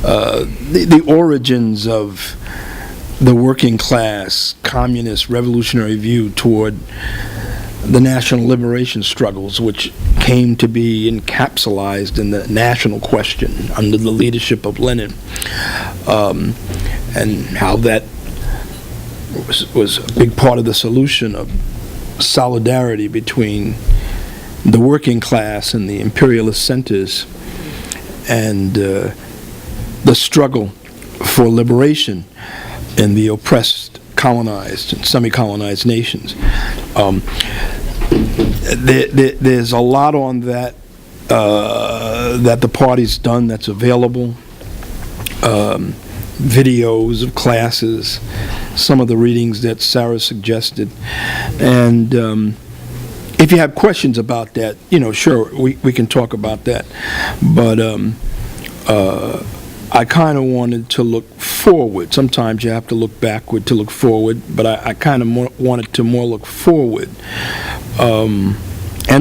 the origins of the working class, communist, revolutionary view toward the national liberation struggles, which came to be encapsulated in the national question under the leadership of Lenin, and how that was a big part of the solution of solidarity between the working class and the imperialist centers, and the struggle for liberation in the oppressed, colonized, and semi-colonized nations. There's a lot on that that the party's done that's available. Videos of classes, some of the readings that Sarah suggested, and if you have questions about that, sure, we can talk about that. But I kind of wanted to look forward. Sometimes you have to look backward to look forward, but I kind of wanted to more look forward. And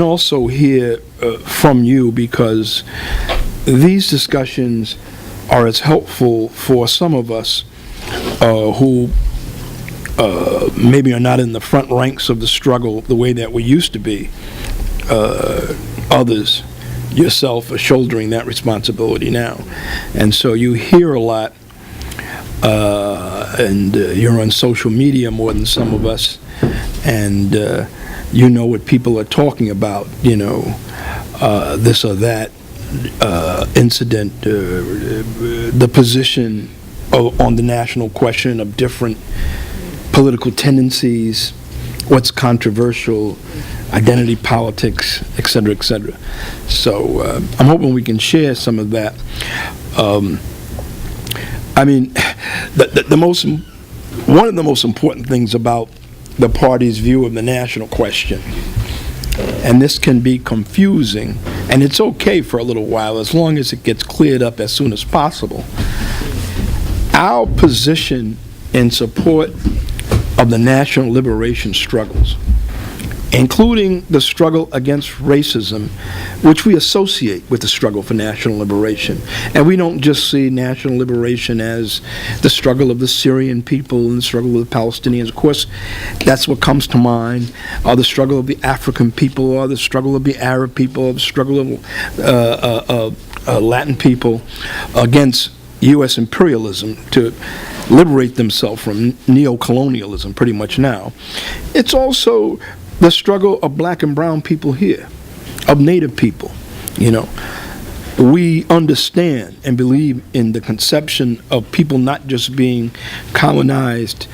also hear from you, because these discussions are as helpful for some of us who maybe are not in the front ranks of the struggle the way that we used to be. Others, yourself, are shouldering that responsibility now. And so you hear a lot, and you're on social media more than some of us, and you know what people are talking about, this or that incident, the position on the national question of different political tendencies, what's controversial, identity politics, et cetera, et cetera. So I'm hoping we can share some of that. One of the most important things about the party's view of the national question, and this can be confusing, and it's okay for a little while as long as it gets cleared up as soon as possible. Our position in support of the national liberation struggles, including the struggle against racism, which we associate with the struggle for national liberation. And we don't just see national liberation as the struggle of the Syrian people and the struggle of the Palestinians. Of course, that's what comes to mind, or the struggle of the African people, or the struggle of the Arab people, or the struggle of Latin people against U.S. imperialism to liberate themselves from neo-colonialism pretty much now. It's also the struggle of black and brown people here, of Native people. We understand and believe in the conception of people not just being colonized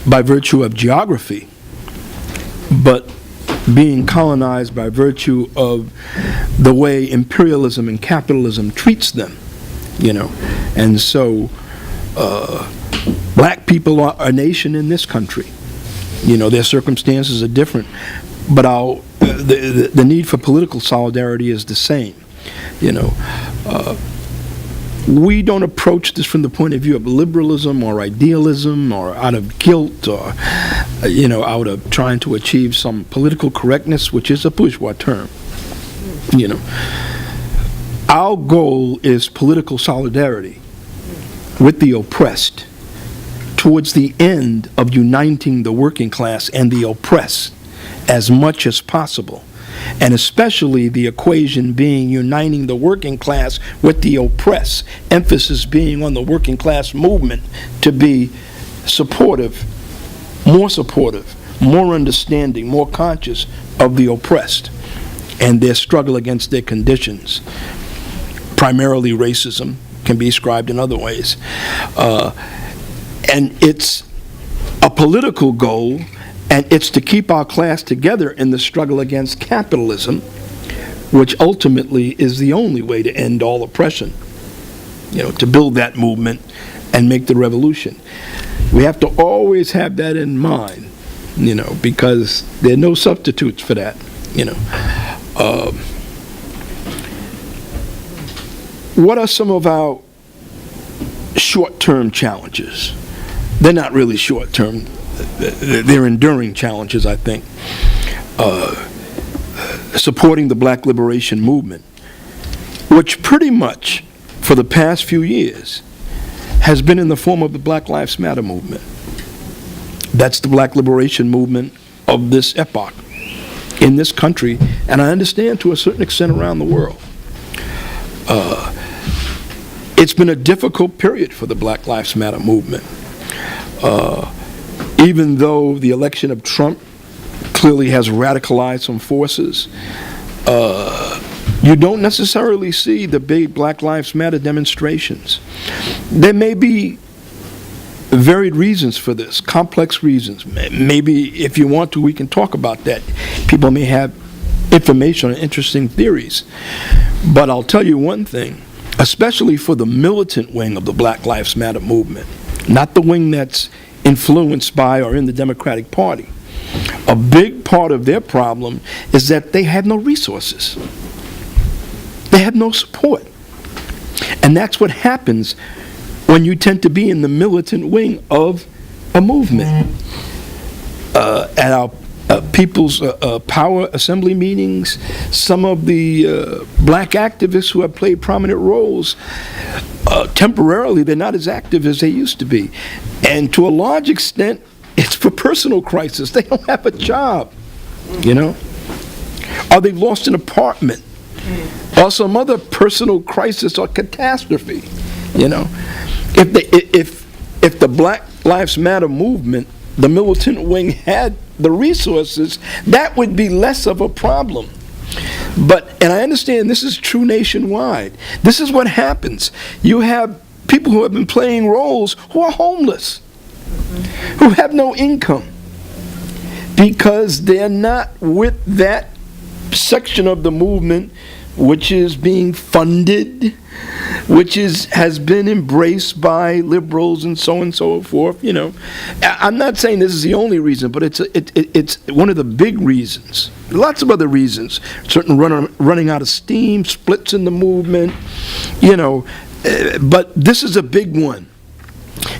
by virtue of geography, but being colonized by virtue of the way imperialism and capitalism treats them, And so black people are a nation in this country. Their circumstances are different, but the need for political solidarity is the same. We don't approach this from the point of view of liberalism or idealism or out of guilt or, out of trying to achieve some political correctness, which is a bourgeois term. Our goal is political solidarity with the oppressed towards the end of uniting the working class and the oppressed as much as possible, and especially the equation being uniting the working class with the oppressed, emphasis being on the working class movement to be supportive, more understanding, more conscious of the oppressed and their struggle against their conditions, primarily racism, can be described in other ways. And it's a political goal, and it's to keep our class together in the struggle against capitalism, which ultimately is the only way to end all oppression, to build that movement and make the revolution. We have to always have that in mind, because there are no substitutes for that, What are some of our short-term challenges? They're not really short-term. They're enduring challenges, I think. Supporting the black liberation movement, which pretty much, for the past few years has been in the form of the Black Lives Matter movement. That's the black liberation movement of this epoch in this country, and I understand to a certain extent around the world. It's been a difficult period for the Black Lives Matter movement. Even though the election of Trump clearly has radicalized some forces, you don't necessarily see the big Black Lives Matter demonstrations. There may be varied reasons for this, complex reasons. Maybe if you want to, we can talk about that. People may have information on interesting theories. But I'll tell you one thing, especially for the militant wing of the Black Lives Matter movement, not the wing that's influenced by or in the Democratic Party, a big part of their problem is that they have no resources. They have no support. And that's what happens when you tend to be in the militant wing of a movement. At our People's Power Assembly meetings, some of the black activists who have played prominent roles, temporarily they're not as active as they used to be. And to a large extent, it's for personal crisis. They don't have a job, you know? Or they've lost an apartment, or some other personal crisis or catastrophe, you know? If the Black Lives Matter movement, the militant wing, had the resources, that would be less of a problem. And I understand this is true nationwide. This is what happens. You have people who have been playing roles who are homeless, who have no income, because they're not with that section of the movement which is being funded, which has been embraced by liberals and so forth. You know, I'm not saying this is the only reason, but it's one of the big reasons. Lots of other reasons, certain running out of steam, splits in the movement, you know, but this is a big one,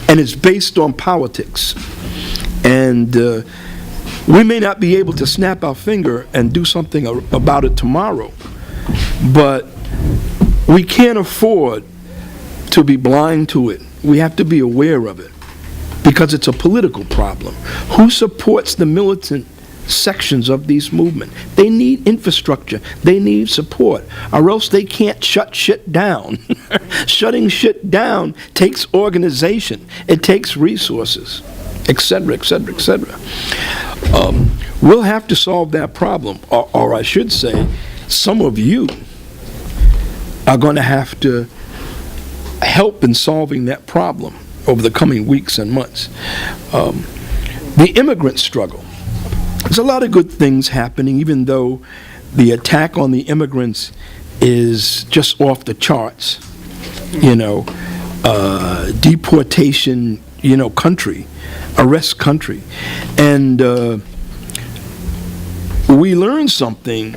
and it's based on politics. And we may not be able to snap our finger and do something about it tomorrow, but we can't afford to be blind to it. We have to be aware of it, because it's a political problem. Who supports the militant sections of these movements? They need infrastructure. They need support, or else they can't shut shit down. Shutting shit down takes organization. It takes resources, etc., etc., etc. We'll have to solve that problem, or I should say, some of you are going to have to help in solving that problem over the coming weeks and months. The immigrant struggle. There's a lot of good things happening, even though the attack on the immigrants is just off the charts. You know, deportation, you know, country, arrest country. And we learned something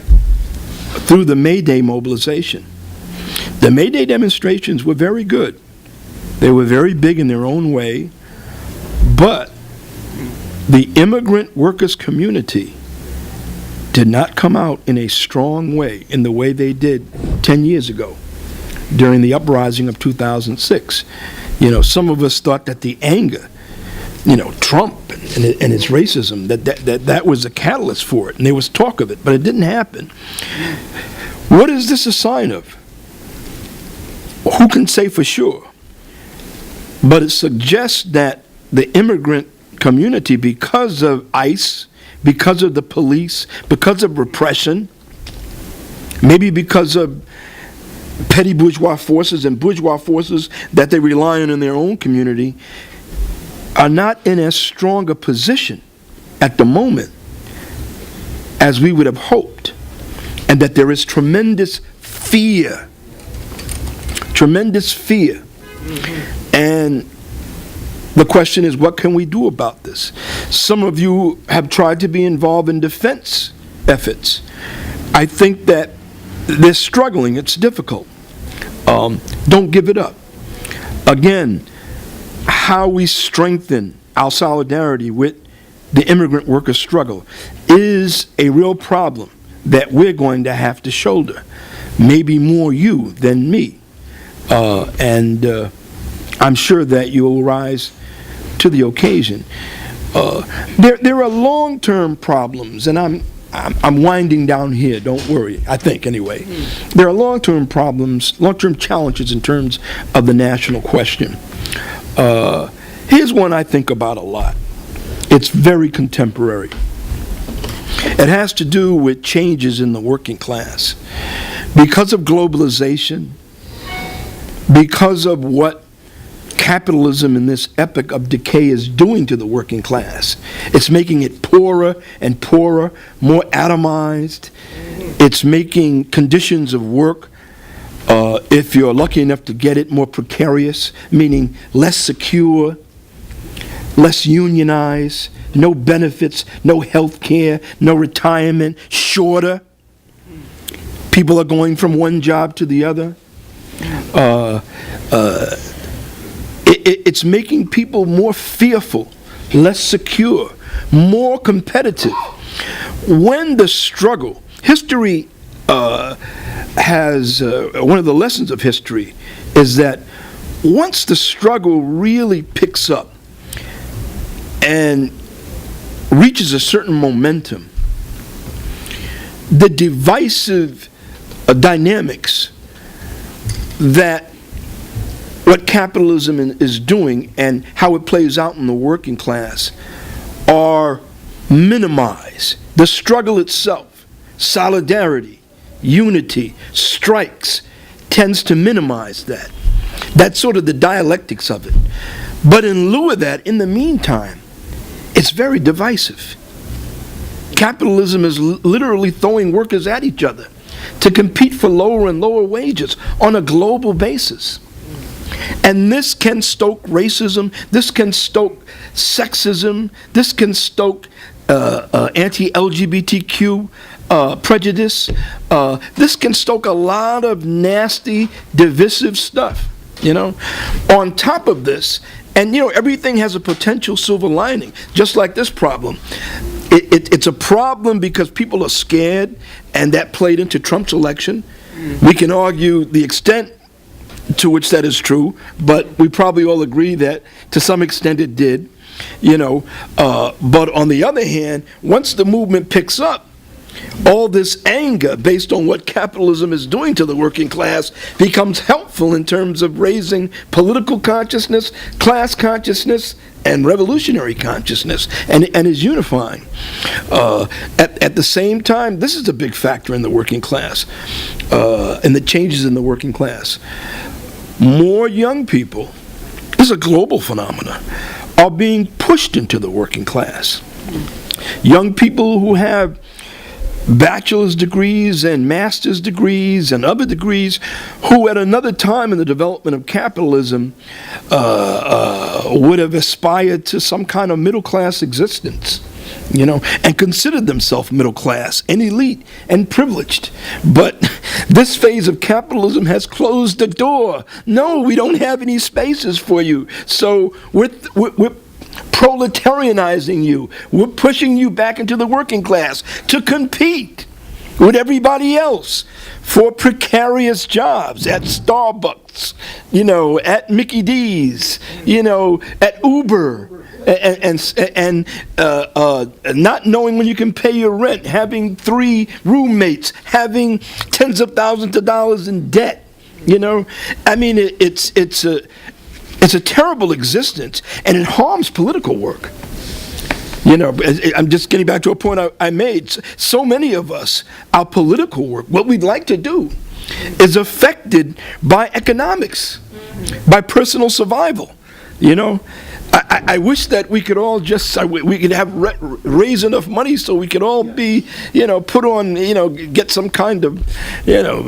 through the May Day mobilization. The May Day demonstrations were very good. They were very big in their own way, but the immigrant workers community did not come out in a strong way in the way they did 10 years ago during the uprising of 2006. You know, some of us thought that the anger, you know, Trump and his racism, that was a catalyst for it, and there was talk of it, but it didn't happen. What is this a sign of? Who can say for sure? But it suggests that the immigrant community, because of ICE, because of the police, because of repression, maybe because of petty bourgeois forces and bourgeois forces that they rely on in their own community, are not in as strong a position at the moment as we would have hoped, and that there is tremendous fear. Tremendous fear. And the question is, what can we do about this? Some of you have tried to be involved in defense efforts. I think that they're struggling. It's difficult. Don't give it up. Again, how we strengthen our solidarity with the immigrant worker struggle is a real problem that we're going to have to shoulder. Maybe more you than me. and I'm sure that you will rise to the occasion. There are long-term problems, and I'm winding down here, don't worry, I think anyway. There are long-term problems, long-term challenges in terms of the national question. Here's one I think about a lot. It's very contemporary. It has to do with changes in the working class. Because of globalization, because of what capitalism in this epoch of decay is doing to the working class. It's making it poorer and poorer, more atomized. It's making conditions of work, if you're lucky enough to get it, more precarious, meaning less secure, less unionized, no benefits, no health care, no retirement, shorter. People are going from one job to the other. It's making people more fearful, less secure, more competitive. When the struggle, history has, one of the lessons of history is that once the struggle really picks up and reaches a certain momentum, the divisive dynamics that what capitalism is doing and how it plays out in the working class are minimized. The struggle itself, solidarity, unity, strikes, tends to minimize that. That's sort of the dialectics of it. But in lieu of that, in the meantime, it's very divisive. Capitalism is literally throwing workers at each other to compete for lower and lower wages on a global basis. And this can stoke racism, this can stoke sexism, this can stoke anti-LGBTQ prejudice. This can stoke a lot of nasty, divisive stuff, you know. On top of this, and you know, everything has a potential silver lining, just like this problem. It's a problem because people are scared, and that played into Trump's election. We can argue the extent to which that is true, but we probably all agree that to some extent it did, you know. But on the other hand, once the movement picks up, all this anger based on what capitalism is doing to the working class becomes helpful in terms of raising political consciousness, class consciousness, and revolutionary consciousness, and is unifying. At the same time, this is a big factor in the working class, and the changes in the working class. More young people, this is a global phenomenon, are being pushed into the working class. Young people who have bachelor's degrees and master's degrees and other degrees, who at another time in the development of capitalism would have aspired to some kind of middle class existence, you know, and considered themselves middle class and elite and privileged. But this phase of capitalism has closed the door. No, we don't have any spaces for you. So we're proletarianizing you. We're pushing you back into the working class to compete with everybody else for precarious jobs at Starbucks, you know, at Mickey D's, you know, at Uber, and not knowing when you can pay your rent, having 3 roommates, having tens of thousands of dollars in debt, you know. I mean, it's a terrible existence, and it harms political work. You know, I'm just getting back to a point I made. So many of us, our political work, what we'd like to do, is affected by economics, by personal survival. You know, I wish that we could all just, we could have raise enough money so we could all be, you know, put on, you know, get some kind of, you know,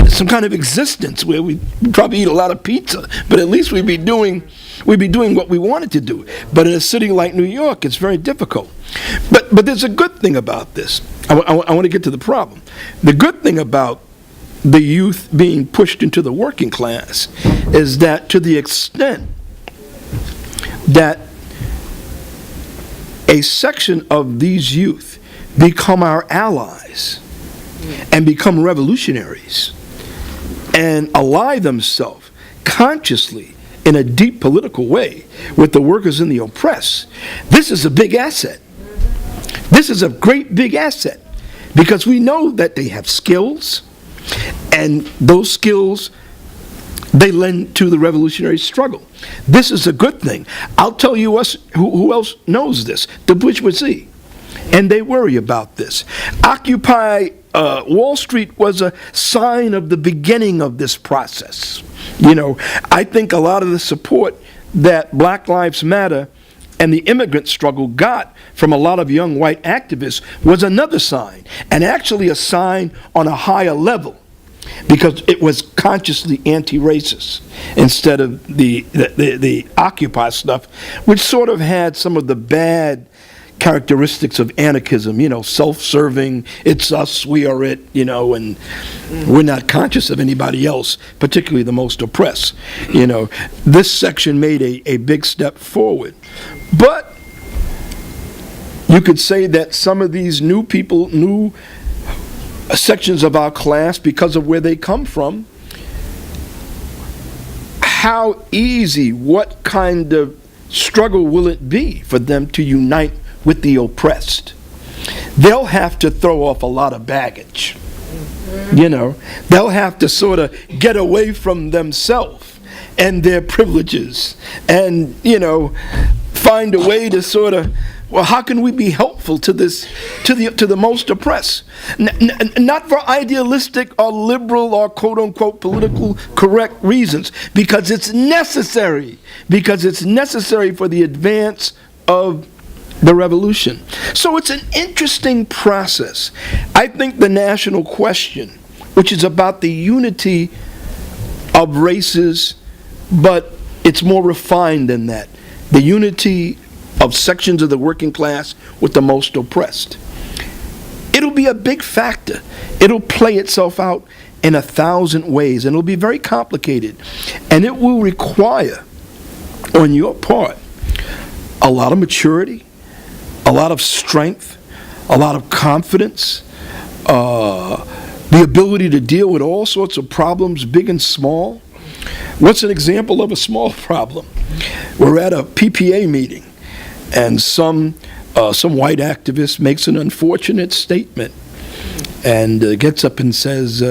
some kind of existence where we probably eat a lot of pizza, but at least we'd be doing what we wanted to do. But in a city like New York, it's very difficult. But there's a good thing about this. I want to get to the problem. The good thing about the youth being pushed into the working class is that to the extent that a section of these youth become our allies and become revolutionaries, and ally themselves consciously in a deep political way with the workers and the oppressed, this is a big asset. This is a great big asset because we know that they have skills, and those skills, they lend to the revolutionary struggle. This is a good thing. I'll tell you who else knows this, the bourgeoisie. And they worry about this. Occupy Wall Street was a sign of the beginning of this process. You know, I think a lot of the support that Black Lives Matter and the immigrant struggle got from a lot of young white activists was another sign, and actually a sign on a higher level, because it was consciously anti-racist instead of the Occupy stuff, which sort of had some of the bad characteristics of anarchism, you know, self-serving, it's us, we are it, you know, and we're not conscious of anybody else, particularly the most oppressed. You know, this section made a big step forward. But you could say that some of these new people, new sections of our class, because of where they come from, how easy, what kind of struggle will it be for them to unite with the oppressed? They'll have to throw off a lot of baggage. You know, they'll have to sort of get away from themselves and their privileges and, you know, find a way to sort of, well, how can we be helpful to this, to the most oppressed? Not for idealistic or liberal or quote-unquote political correct reasons, because it's necessary. Because it's necessary for the advance of the revolution. So it's an interesting process. I think the national question, which is about the unity of races, but it's more refined than that. The unity of sections of the working class with the most oppressed. It'll be a big factor. It'll play itself out in 1,000 ways, and it'll be very complicated. And it will require, on your part, a lot of maturity, a lot of strength, a lot of confidence, the ability to deal with all sorts of problems, big and small. What's an example of a small problem? We're at a PPA meeting, and some white activist makes an unfortunate statement and gets up and says,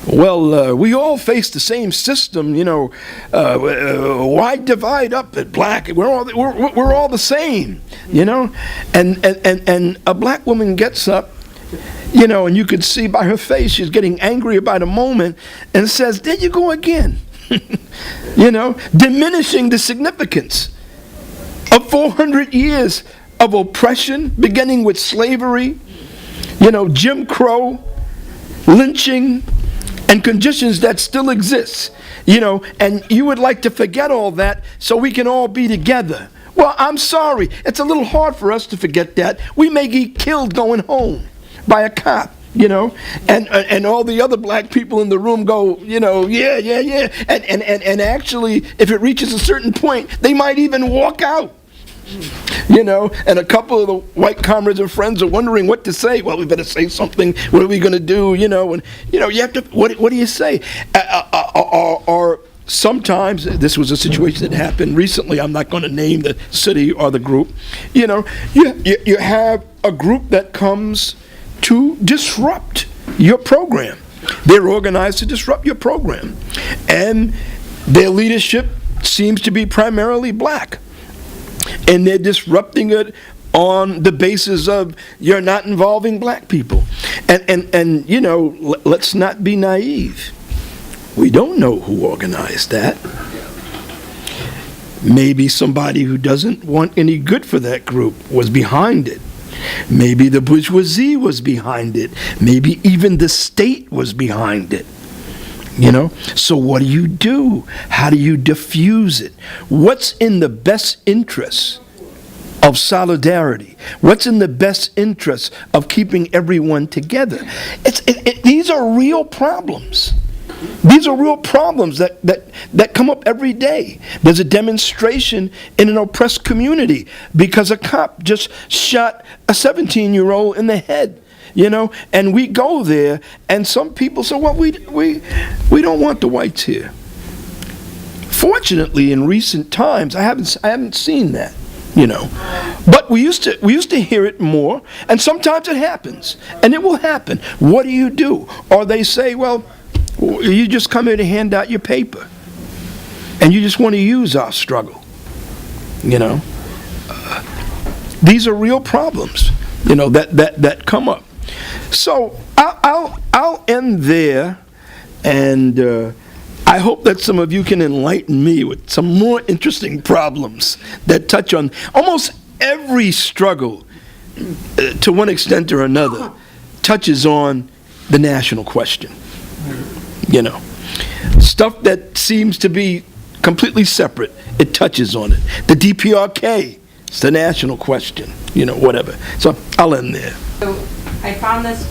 well, we all face the same system, you know, why divide up at black? We're all the same, you know? And a black woman gets up, you know, and you could see by her face she's getting angry about a moment, and says, there you go again. You know, diminishing the significance of 400 years of oppression, beginning with slavery, you know, Jim Crow, lynching, and conditions that still exist, you know, and you would like to forget all that so we can all be together. Well, I'm sorry, it's a little hard for us to forget that. We may get killed going home by a cop, you know, and all the other black people in the room go, you know, yeah, and actually, if it reaches a certain point, they might even walk out. You know, and a couple of the white comrades and friends are wondering what to say. Well, we better say something. What are we going to do? You know, and you know, you have to. What do you say? Or sometimes this was a situation that happened recently. I'm not going to name the city or the group. You know, you have a group that comes to disrupt your program. They're organized to disrupt your program, and their leadership seems to be primarily black. And they're disrupting it on the basis of you're not involving black people. And you know, let's not be naive. We don't know who organized that. Maybe somebody who doesn't want any good for that group was behind it. Maybe the bourgeoisie was behind it. Maybe even the state was behind it. You know, so what do? How do you diffuse it? What's in the best interest of solidarity? What's in the best interest of keeping everyone together? These are real problems. These are real problems that come up every day. There's a demonstration in an oppressed community because a cop just shot a 17-year-old in the head. you know, and we go there, and some people say, well, we don't want the whites here. Fortunately, in recent times, I haven't seen that, you know. But we used to hear it more, and sometimes it happens, and it will happen. What do? Or they say, well, you just come here to hand out your paper, and you just want to use our struggle, you know. These are real problems, you know, that come up. So I'll end there, and I hope that some of you can enlighten me with some more interesting problems that touch on almost every struggle, to one extent or another, touches on the national question. You know, stuff that seems to be completely separate, it touches on it. The DPRK, it's the national question, you know, whatever. So I'll end there. So I found this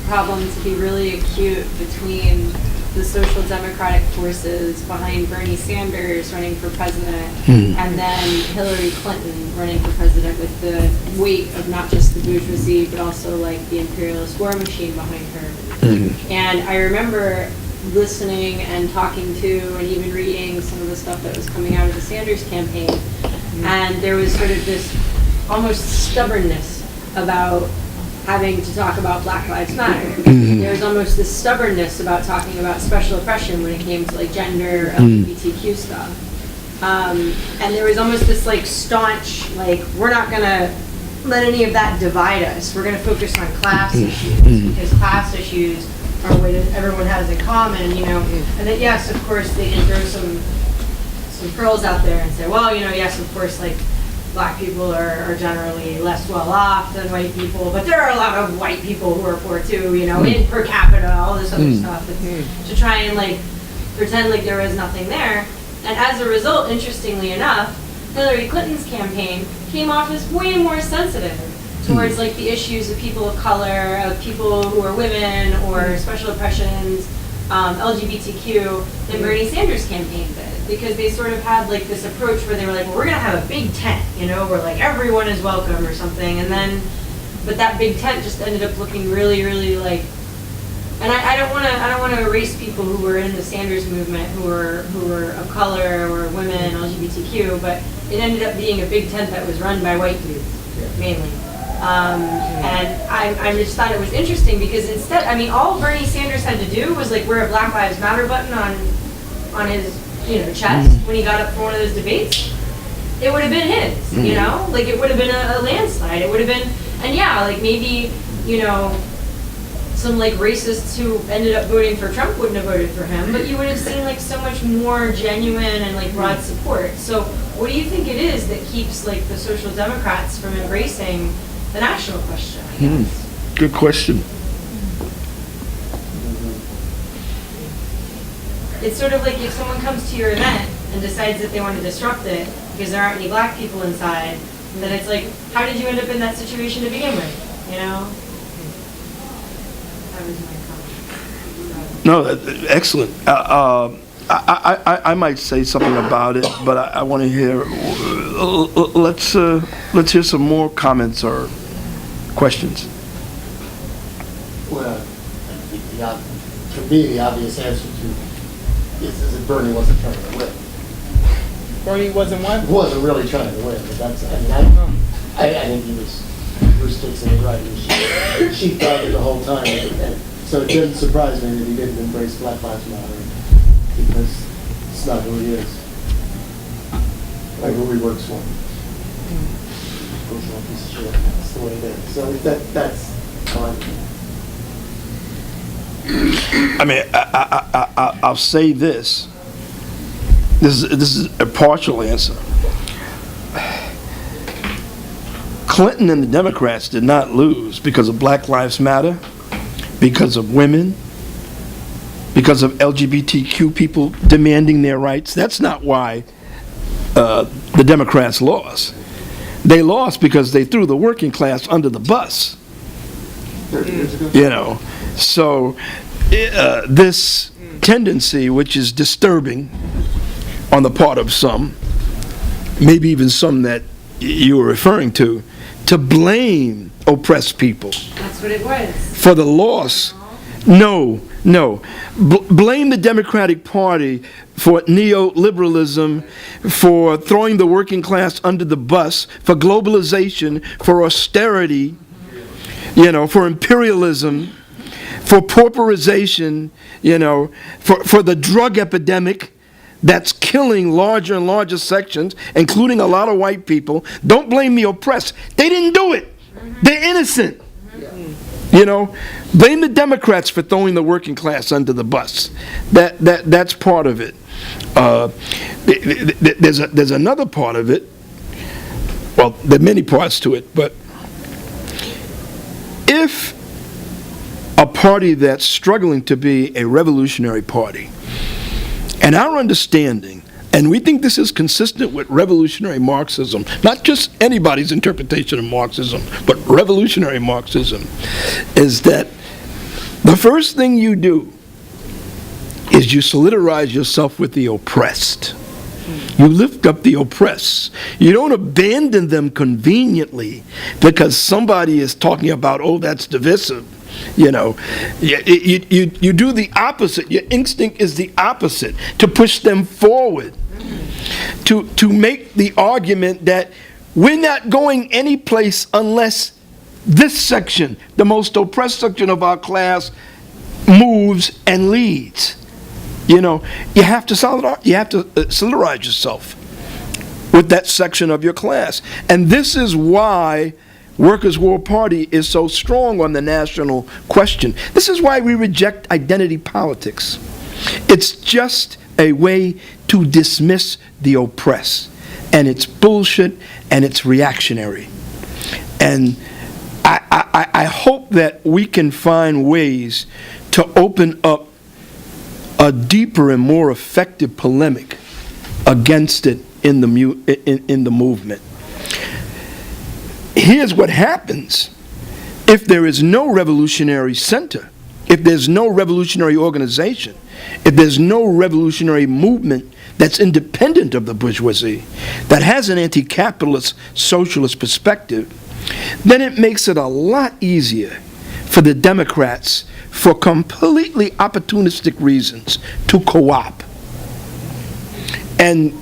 problem to be really acute between the social democratic forces behind Bernie Sanders running for president and then Hillary Clinton running for president, with the weight of not just the bourgeoisie but also like the imperialist war machine behind her. And I remember listening and talking to and even reading some of the stuff that was coming out of the Sanders campaign, and there was sort of this almost stubbornness about having to talk about Black Lives Matter. There was almost this stubbornness about talking about special oppression when it came to like gender, LGBTQ stuff. And there was almost this like staunch, like, we're not gonna let any of that divide us. We're gonna focus on class issues, because class issues are what everyone has in common, you know. And then yes, of course, they can throw some pearls out there and say, well, you know, yes, of course, like, Black people are generally less well off than white people, but there are a lot of white people who are poor too, you know, in per capita, all this other stuff, to try and like pretend like there was nothing there. And as a result, interestingly enough, Hillary Clinton's campaign came off as way more sensitive towards like the issues of people of color, of people who are women or special oppressions, LGBTQ, than Bernie Sanders' campaign did. Because they sort of had like this approach where they were like, well, we're gonna have a big tent, you know, where like everyone is welcome or something, and then, but that big tent just ended up looking really, really like, and I don't want to erase people who were in the Sanders movement who were of color or women, LGBTQ, but it ended up being a big tent that was run by white dudes mainly. And I just thought it was interesting because instead, I mean, all Bernie Sanders had to do was like wear a Black Lives Matter button on his, you know, chest when he got up for one of those debates. It would have been his, you know, like it would have been a landslide. It would have been, and yeah, like maybe, you know, some like racists who ended up voting for Trump wouldn't have voted for him, but you would have seen like so much more genuine and like broad support. So what do you think it is that keeps like the Social Democrats from embracing the national question, I guess? Good question. It's sort of like if someone comes to your event and decides that they want to disrupt it because there aren't any Black people inside, and then it's like, how did you end up in that situation to begin with, you know? That was my comment. No, excellent. I might say something about it, but I want to hear. Let's hear some more comments or questions. Well, to me, the obvious answer to is that Bernie wasn't trying to win. Bernie wasn't what? Wasn't really trying to win, but that's. I mean, I think he was. Bruce Dixon was right. She thought it the whole time, and so it didn't surprise me that he didn't embrace Black Lives Matter, because it's not who he is, or who he works for. Piece of shit. That's the way it is. So that's fine. I mean, I'll say this. This is a partial answer. Clinton and the Democrats did not lose because of Black Lives Matter, because of women, because of LGBTQ people demanding their rights. That's not why the Democrats lost. They lost because they threw the working class under the bus. 30 years ago. You know, so this tendency, which is disturbing on the part of some, maybe even some that you were referring to blame oppressed people. That's That's what it was. For the loss. No. Blame the Democratic Party for neoliberalism, for throwing the working class under the bus, for globalization, for austerity, for imperialism, for pauperization, for the drug epidemic that's killing larger and larger sections, including a lot of white people. Don't blame the oppressed. They didn't do it. They're innocent. Blame the Democrats for throwing the working class under the bus. That's part of it. There's another part of it. Well, there are many parts to it, but if a party that's struggling to be a revolutionary party, and our understanding, and we think this is consistent with revolutionary Marxism, not just anybody's interpretation of Marxism, but revolutionary Marxism, is that the first thing you do is you solidarize yourself with the oppressed. You lift up the oppressed. You don't abandon them conveniently because somebody is talking about, oh, that's divisive. You do the opposite. Your instinct is the opposite, to push them forward, to make the argument that we're not going any place unless this section, the most oppressed section of our class, moves and leads. You have to solidarize yourself with that section of your class. And this is why Workers' World Party is so strong on the national question. This is why we reject identity politics. It's just a way to dismiss the oppressed. And it's bullshit and it's reactionary. And I hope that we can find ways to open up a deeper and more effective polemic against it in the movement. Here's what happens if there is no revolutionary center, if there's no revolutionary organization, if there's no revolutionary movement that's independent of the bourgeoisie, that has an anti-capitalist socialist perspective, then it makes it a lot easier for the Democrats, for completely opportunistic reasons, to co-opt and,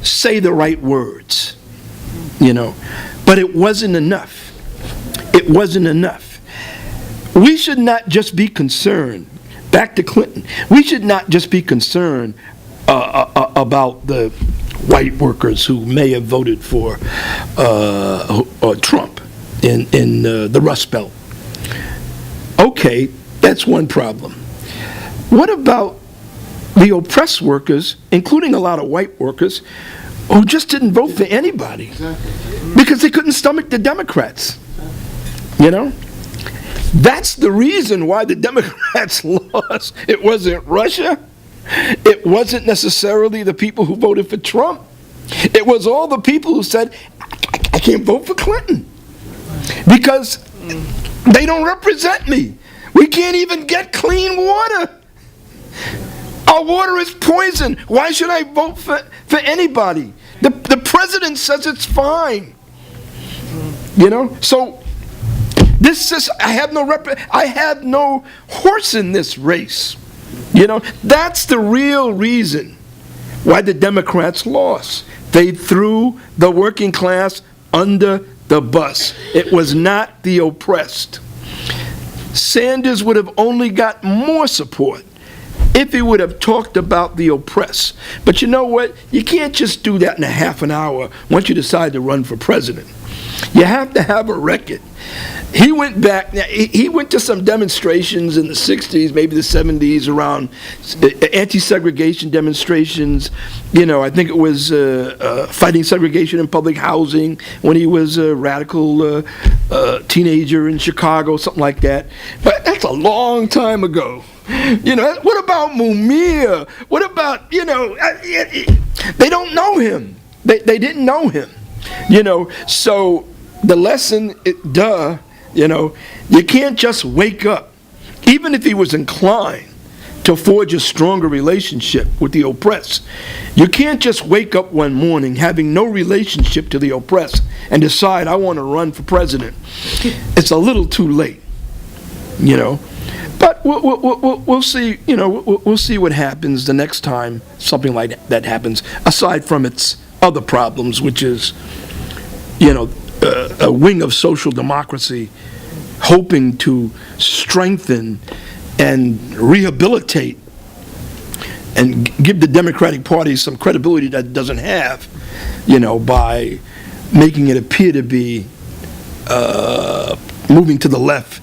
say the right words, But it wasn't enough. It wasn't enough. We should not just be concerned, back to Clinton, we should not just be concerned about the white workers who may have voted for Trump in the Rust Belt. Okay, that's one problem. What about the oppressed workers, including a lot of white workers, who just didn't vote for anybody because they couldn't stomach the Democrats? That's the reason why the Democrats lost. It wasn't Russia. It wasn't necessarily the people who voted for Trump. It was all the people who said, I can't vote for Clinton because they don't represent me. We can't even get clean water. Our water is poison. Why should I vote for anybody? The president says it's fine. So this is, I have no horse in this race. That's the real reason why the Democrats lost. They threw the working class under the bus. It was not the oppressed. Sanders would have only got more support if he would have talked about the oppressed. But you know what? You can't just do that in a half an hour once you decide to run for president. You have to have a record. He went back, he went to some demonstrations in the 60s, maybe the 70s, around anti-segregation demonstrations. I think it was fighting segregation in public housing when he was a radical teenager in Chicago, something like that. But that's a long time ago. What about Mumia? What about, they don't know him. They didn't know him. So the lesson, you can't just wake up, even if he was inclined to forge a stronger relationship with the oppressed. You can't just wake up one morning having no relationship to the oppressed and decide, I want to run for president. It's a little too late, you know. But we'll see, you know, we'll see what happens the next time something like that happens, aside from its other problems, which is, you know, a wing of social democracy hoping to strengthen and rehabilitate and give the Democratic Party some credibility that it doesn't have, you know, by making it appear to be moving to the left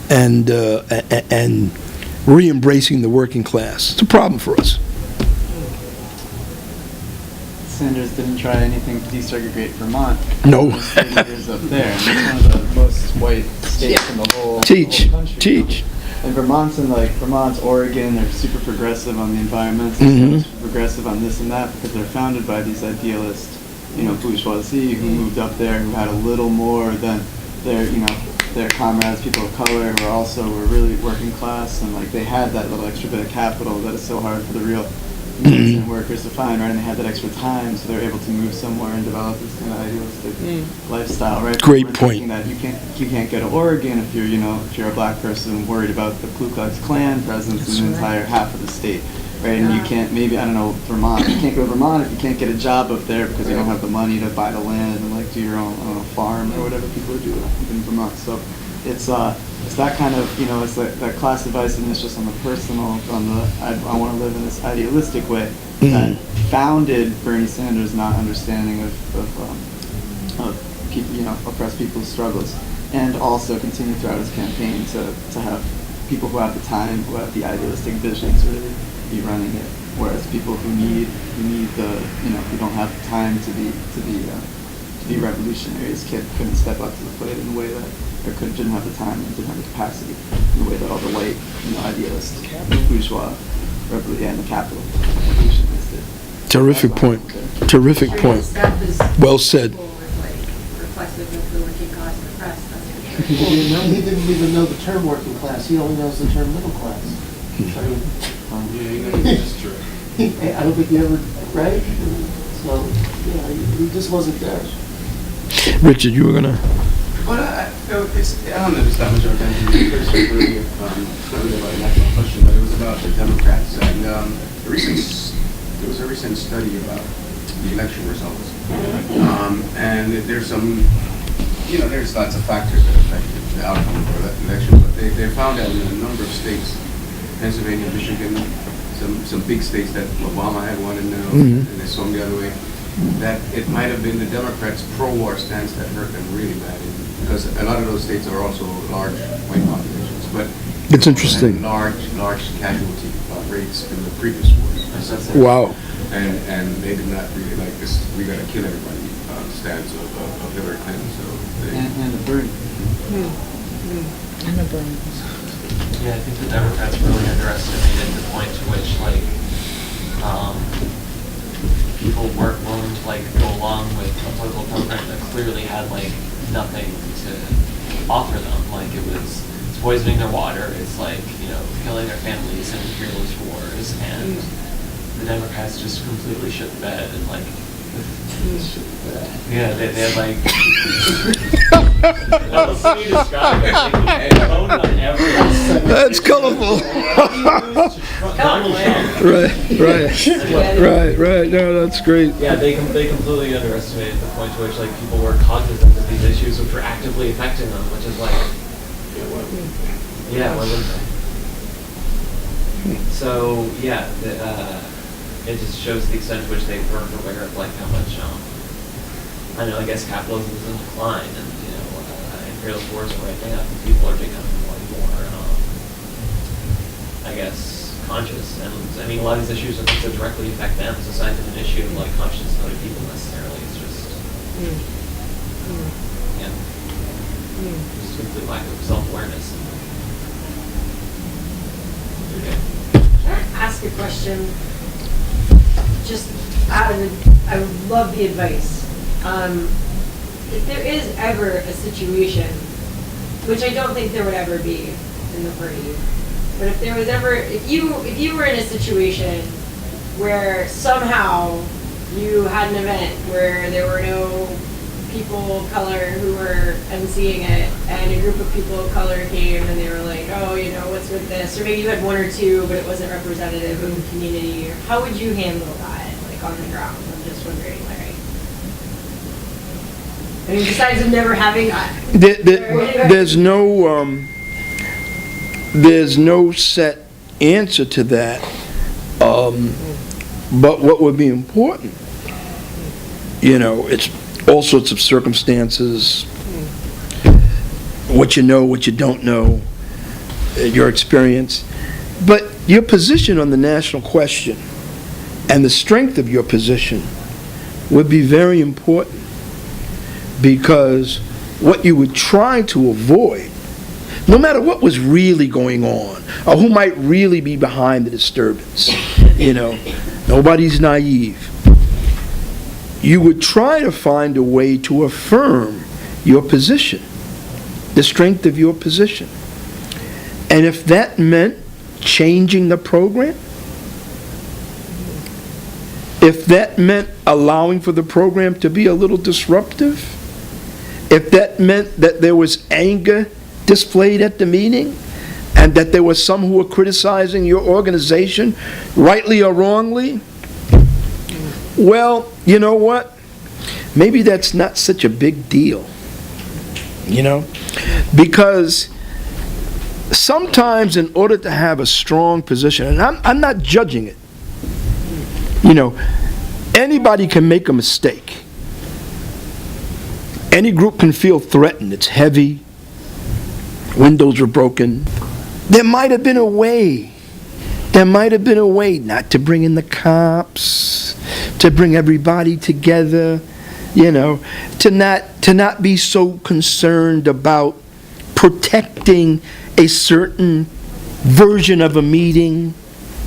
and re-embracing the working class. It's a problem for us. Sanders didn't try anything to desegregate Vermont. No. Is up there. And it's one of the most white states in the whole Teach, country. teach. And Vermont's Oregon, they're super progressive on the environment, super progressive on this and that, because they're founded by these idealist, you know, bourgeoisie who moved up there, who had a little more than their, you know, their comrades, people of color, who were really working class, and like they had that little extra bit of capital that is so hard for the real and workers to find, right? And they had that extra time, so they're able to move somewhere and develop this kind of idealistic lifestyle, right? Great We're point. thinking that you can't go to Oregon if you're a black person worried about the Ku Klux Klan presence in the entire half of the state, right? And you can't, maybe, I don't know, Vermont. You can't go to Vermont if you can't get a job up there because you don't have the money to buy the land and like do your own, I don't know, farm or whatever people are doing in Vermont. So it's that kind of, you know, it's that class divisiveness just on the personal, I want to live in this idealistic way that founded Bernie Sanders' not understanding of people, you know, oppressed people's struggles, and also continued throughout his campaign to have people who have the time, who have the idealistic vision to really be running it, whereas people who need the, you know, who don't have the time to be revolutionaries couldn't step up to the plate in a way that, or didn't have the time and didn't have the capacity in the way that all the white, you know, idealists, bourgeois, and the capital revolutionists did. Terrific point. Terrific point. Well said. Reflexive of the working class and the press, that's for sure. He didn't even know the term working class, he only knows the term middle class. I mean, That's true. I don't think he ever, right? So, yeah, he just wasn't there. Richard, you were going to... Well, I don't know if it's that much of a question, it's really, not really about a national question, but it was about the Democrats. And there was a recent study about the election results. And there's some, you know, there's lots of factors that affected the outcome of the election, but they found that in a number of states, Pennsylvania, Michigan, some big states that Obama had won and they swung the other way, that it might have been the Democrats' pro-war stance that hurt them really bad, because a lot of those states are also large white populations, but It's interesting. large casualty rates in the previous war. Wow. And they did not really like this, we gotta kill everybody stance of Hillary Clinton, so they... And the burn. And the burn. Yeah, I think the Democrats really underestimated the point to which, like, people weren't willing to, like, go along with a political program that clearly had, like, nothing to offer them. Like, it's poisoning their water, it's, like, you know, killing their families in imperialist wars, and the Democrats just completely shit the bed, and, like, yeah, they had, like, That's colorful. Right. No, that's great. yeah, they completely underestimated the point to which, like, people were cognizant of these issues which were actively affecting them, which is like, yeah, why wouldn't they? So, yeah, it just shows the extent to which they weren't aware of, like, how much, I know, I guess capitalism is in decline, and, you know, imperialist wars are ramping up, and people are becoming more and more, I guess, conscious. And, I mean, a lot of these issues are things that directly affect them, so it's not even an issue of, like, consciousness of other people necessarily, it's just, yeah, just complete lack of self-awareness. Okay. Can I ask a question? Just I would love the advice. If there is ever a situation, which I don't think there would ever be in the party, But if there was ever, if you were in a situation where somehow you had an event where there were no people of color who were emceeing it, and a group of people of color came and they were like, oh, you know, what's with this? Or maybe you had one or two, but it wasn't representative of the community. How would you handle that, like on the ground? I'm just wondering, Larry. I mean, besides of never having there's no set answer to that. But what would be important, you know, it's all sorts of circumstances, what you know, what you don't know, your experience. But your position on the national question and the strength of your position would be very important, because what you would try to avoid, no matter what was really going on or who might really be behind the disturbance, you know, nobody's naive. You would try to find a way to affirm your position, the strength of your position. And if that meant changing the program, if that meant allowing for the program to be a little disruptive, if that meant that there was anger displayed at the meeting, and that there were some who were criticizing your organization, rightly or wrongly, well, you know what? Maybe that's not such a big deal, you know? Because sometimes in order to have a strong position, and I'm not judging it, you know, anybody can make a mistake. Any group can feel threatened. It's heavy. Windows were broken. There might have been a way. There might have been a way not to bring in the cops, to bring everybody together, you know, to not be so concerned about protecting a certain version of a meeting,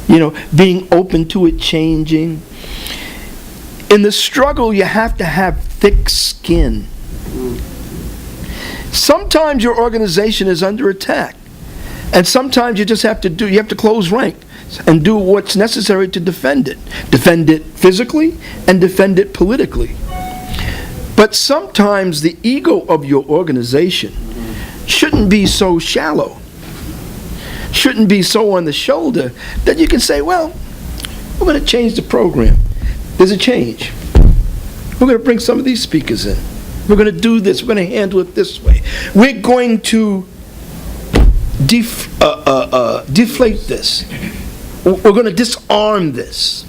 you know, being open to it changing. In the struggle, you have to have thick skin. Sometimes your organization is under attack, and sometimes you just have to close rank and do what's necessary to defend it physically and defend it politically. But sometimes the ego of your organization shouldn't be so shallow, shouldn't be so on the shoulder, that you can say, well, we're going to change the program. There's a change. We're going to bring some of these speakers in. We're going to do this. We're going to handle it this way. We're going to deflate this. We're going to disarm this,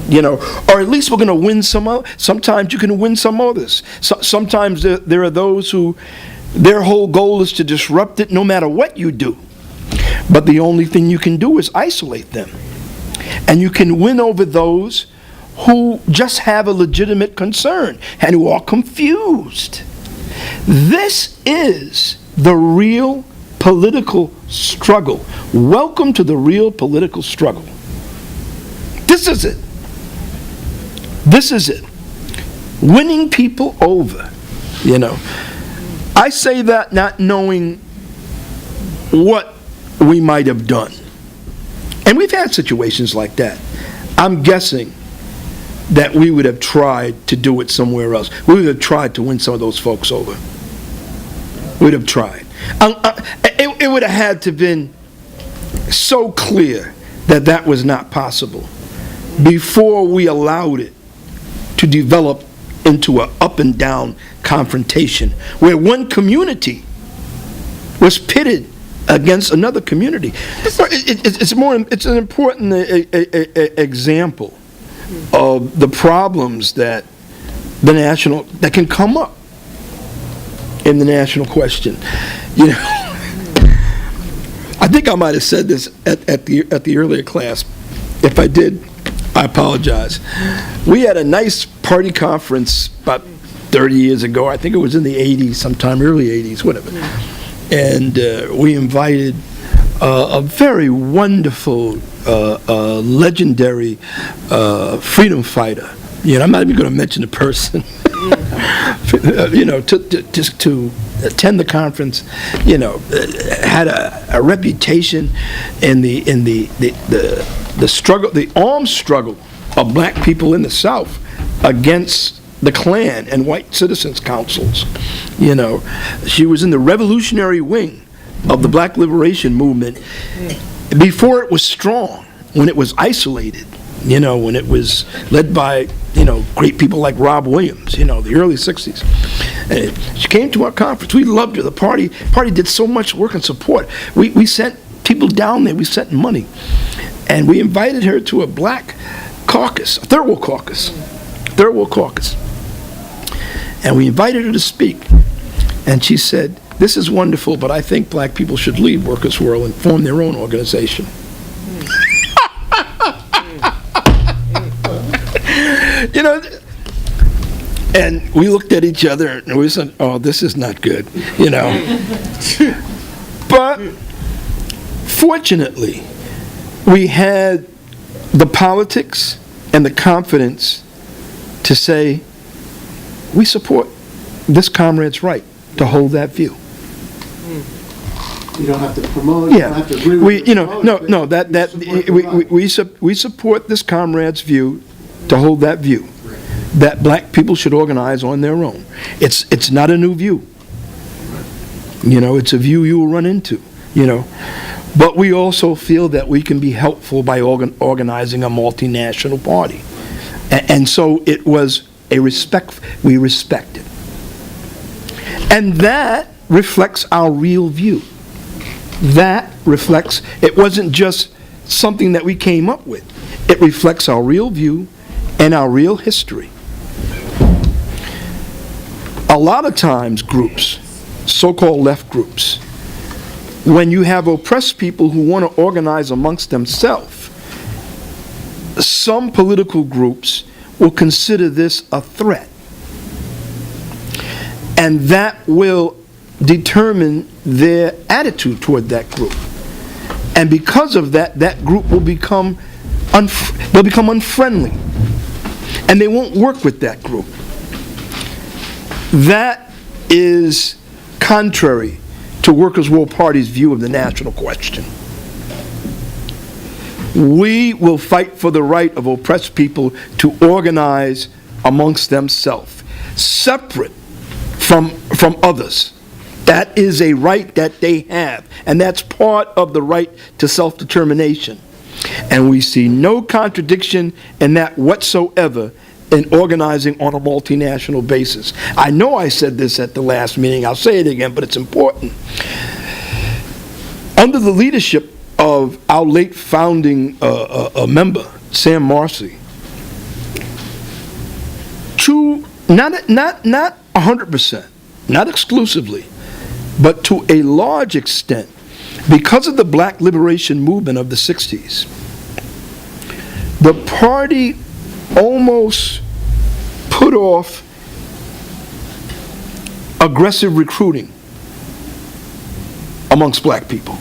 you know, or at least we're going to win some. Sometimes you can win some others. Sometimes there are those who their whole goal is to disrupt it no matter what you do. But the only thing you can do is isolate them. And you can win over those who just have a legitimate concern and who are confused. This is the real political struggle. Welcome to the real political struggle. This is it. This is it. Winning people over, you know. I say that not knowing what we might have done. And we've had situations like that. I'm guessing that we would have tried to do it somewhere else. We would have tried to win some of those folks over. We would have tried. It would have had to been so clear that that was not possible before we allowed it to develop into an up and down confrontation where one community was pitted against another community. It's an important example of the problems that that can come up in the national question. You know, I think I might have said this at the earlier class. If I did, I apologize. We had a nice party conference about 30 years ago. I think it was in the 80s, sometime early 80s, whatever. And we invited a very wonderful, legendary freedom fighter You know, I'm not even going to mention the person. You know, to attend the conference, you know, had a reputation in the struggle, the armed struggle of black people in the South against the Klan and white citizens councils. You know, she was in the revolutionary wing of the black liberation movement before it was strong, when it was isolated, you know, when it was led by, you know, great people like Rob Williams, you know, the early 60s. And she came to our conference. We loved her. The party did so much work and support. We sent people down there. We sent money. And we invited her to a black caucus, a third world caucus. And we invited her to speak. And she said, "This is wonderful, but I think black people should leave Workers' World and form their own organization." You know, and we looked at each other and we said, "Oh, this is not good," you know. But fortunately, we had the politics and the confidence to say, we support this comrade's right to hold that view. You don't have to promote, you don't have to agree with we, it, you know, promote no, it, that you support the we support this comrade's view to hold that view, that black people should organize on their own. It's not a new view. You know, it's a view you will run into, you know. But we also feel that we can be helpful by organizing a multinational party. And so it was a respect, we respected. And that reflects our real view. That reflects, it wasn't just something that we came up with. It reflects our real view and our real history. A lot of times groups, so-called left groups, when you have oppressed people who want to organize amongst themselves, some political groups will consider this a threat. And that will determine their attitude toward that group. And because of that, that group will become unfriendly. And they won't work with that group. That is contrary to Workers' World Party's view of the national question. We will fight for the right of oppressed people to organize amongst themselves, separate from others. That is a right that they have, and that's part of the right to self-determination. And we see no contradiction in that whatsoever in organizing on a multinational basis. I know I said this at the last meeting, I'll say it again, but it's important. Under the leadership of our late founding member, Sam Marcy, not 100%, not exclusively, but to a large extent, because of the black liberation movement of the 60s, the party almost put off aggressive recruiting amongst black people.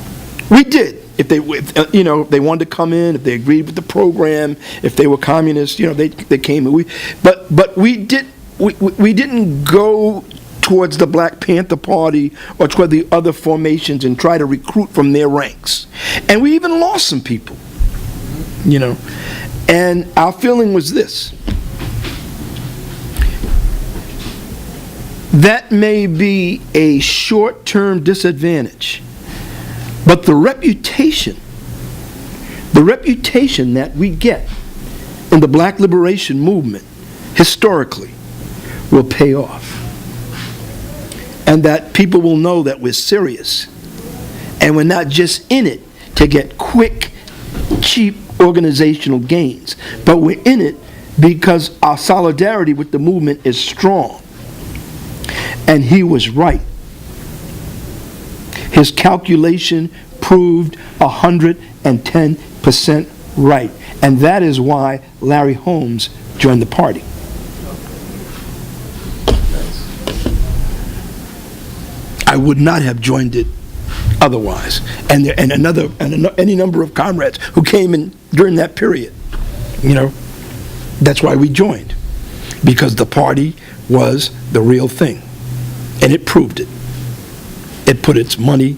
We did. If they wanted to come in, if they agreed with the program, if they were communists, they came. But we didn't go towards the Black Panther Party or toward the other formations and try to recruit from their ranks. And we even lost some people, And our feeling was this: that may be a short-term disadvantage, but the reputation that we get in the black liberation movement historically will pay off. And that people will know that we're serious. And we're not just in it to get quick, cheap organizational gains, but we're in it because our solidarity with the movement is strong. And he was right. His calculation proved 110% right. And that is why Larry Holmes joined the party. I would not have joined it otherwise. And any number of comrades who came in during that period. That's why we joined. because the party was the real thing. And it proved it. It put its money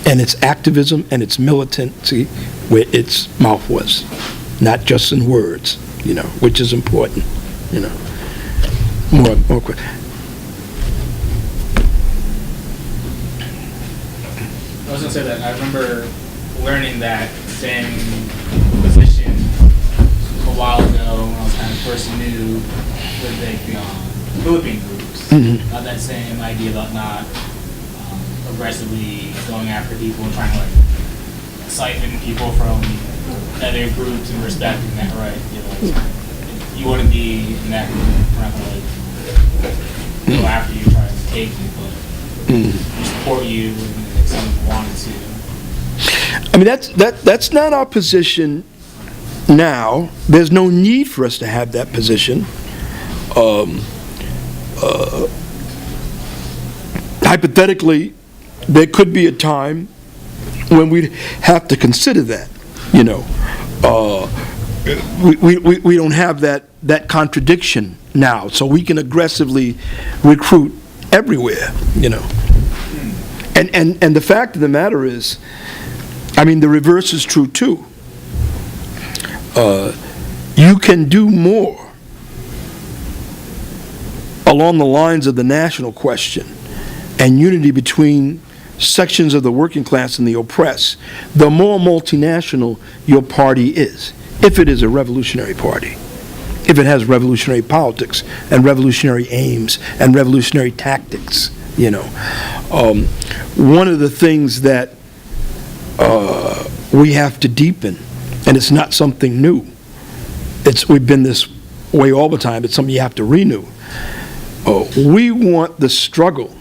and its activism and its militancy where its mouth was, not just in words, which is important, More quick. I was gonna say that I remember learning that same position a while ago when I was kind of first new with the Philippine groups. That same idea about not aggressively going after people and trying to siphon people from other groups and respecting that right. If you want to be in that group, we're not gonna go after you, try to take you, but we support you if someone wanted to. I mean, that's not our position now. There's no need for us to have that position. Hypothetically, there could be a time when we'd have to consider that. We don't have that contradiction now, so we can aggressively recruit everywhere. And the fact of the matter is, I mean, the reverse is true too. You can do more along the lines of the national question and unity between sections of the working class and the oppressed, the more multinational your party is, if it is a revolutionary party, if it has revolutionary politics and revolutionary aims and revolutionary tactics. One of the things that we have to deepen, and it's not something new, we've been this way all the time, it's something you have to renew. We want the struggle.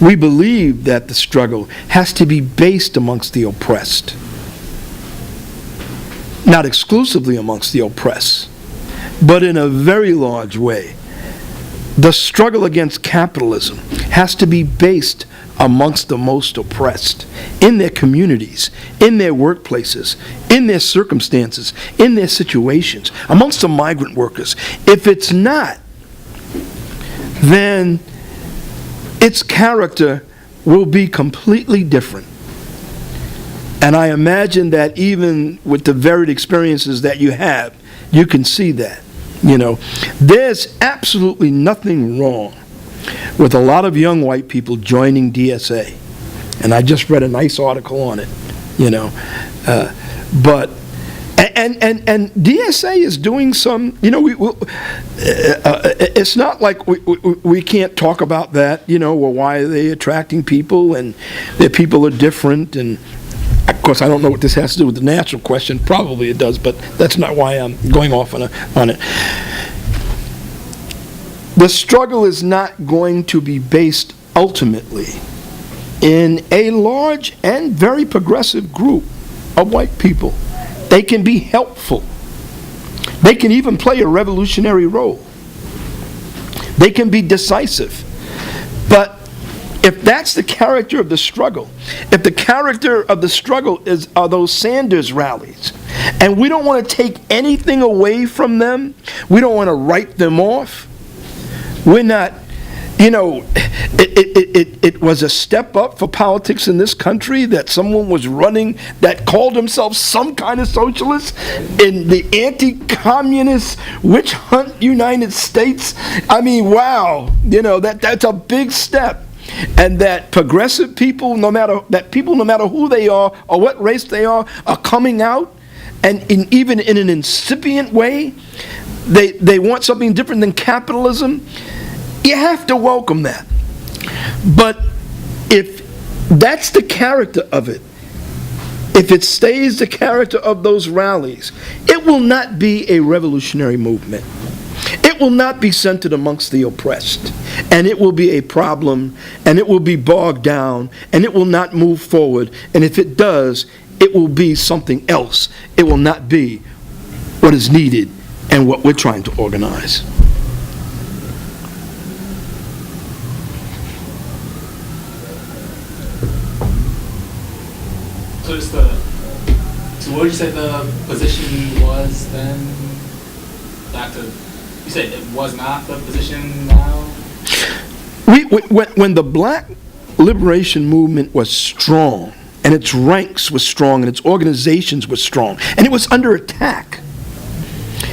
We believe that the struggle has to be based amongst the oppressed, not exclusively amongst the oppressed, but in a very large way. The struggle against capitalism has to be based amongst the most oppressed, in their communities, in their workplaces, in their circumstances, in their situations, amongst the migrant workers. If it's not, then its character will be completely different. And I imagine that even with the varied experiences that you have, you can see that. There's absolutely nothing wrong with a lot of young white people joining DSA. And I just read a nice article on it, but and DSA is doing some, it's not like we can't talk about that, well, why are they attracting people, and their people are different, and of course I don't know what this has to do with the natural question. Probably it does, but that's not why I'm going off on it. The struggle is not going to be based ultimately in a large and very progressive group of white people. They can be helpful. They can even play a revolutionary role. They can be decisive. But if that's the character of the struggle, if the character of the struggle are those Sanders rallies, and we don't want to take anything away from them, we don't want to write them off, we're not, it was a step up for politics in this country that someone was running that called himself some kind of socialist in the anti-communist witch hunt United States. I mean, wow, that's a big step. And that progressive people, no matter who they are or what race they are coming out, and even in an incipient way, they want something different than capitalism. You have to welcome that. But if that's the character of it, if it stays the character of those rallies, it will not be a revolutionary movement. It will not be centered amongst the oppressed. And it will be a problem, and it will be bogged down, and it will not move forward. And if it does, it will be something else. It will not be what is needed and what we're trying to organize. So what would you say the position was then? Back to You said it was not the position now? When the Black liberation movement was strong, and its ranks were strong, and its organizations were strong, and it was under attack.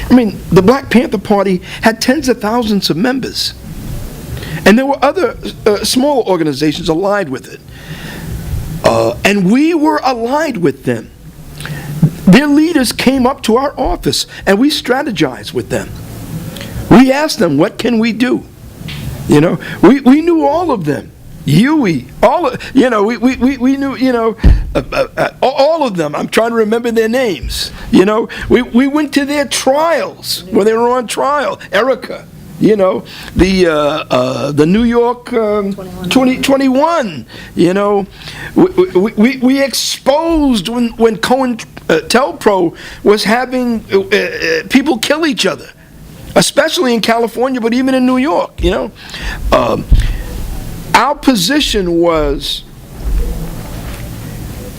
I mean, the Black Panther Party had tens of thousands of members, and there were other small organizations allied with it. And we were allied with them. Their leaders came up to our office, and we strategized with them. We asked them, what can we do? You know, we knew all of them. Huey, all of, you know, we knew, you know, all of them. I'm trying to remember their names. You know, we went to their trials when they were on trial. Erica, you know, the New York 2021. You know, we exposed when Cohen Telpro was having people kill each other, especially in California, but even in New York. You know. Our position was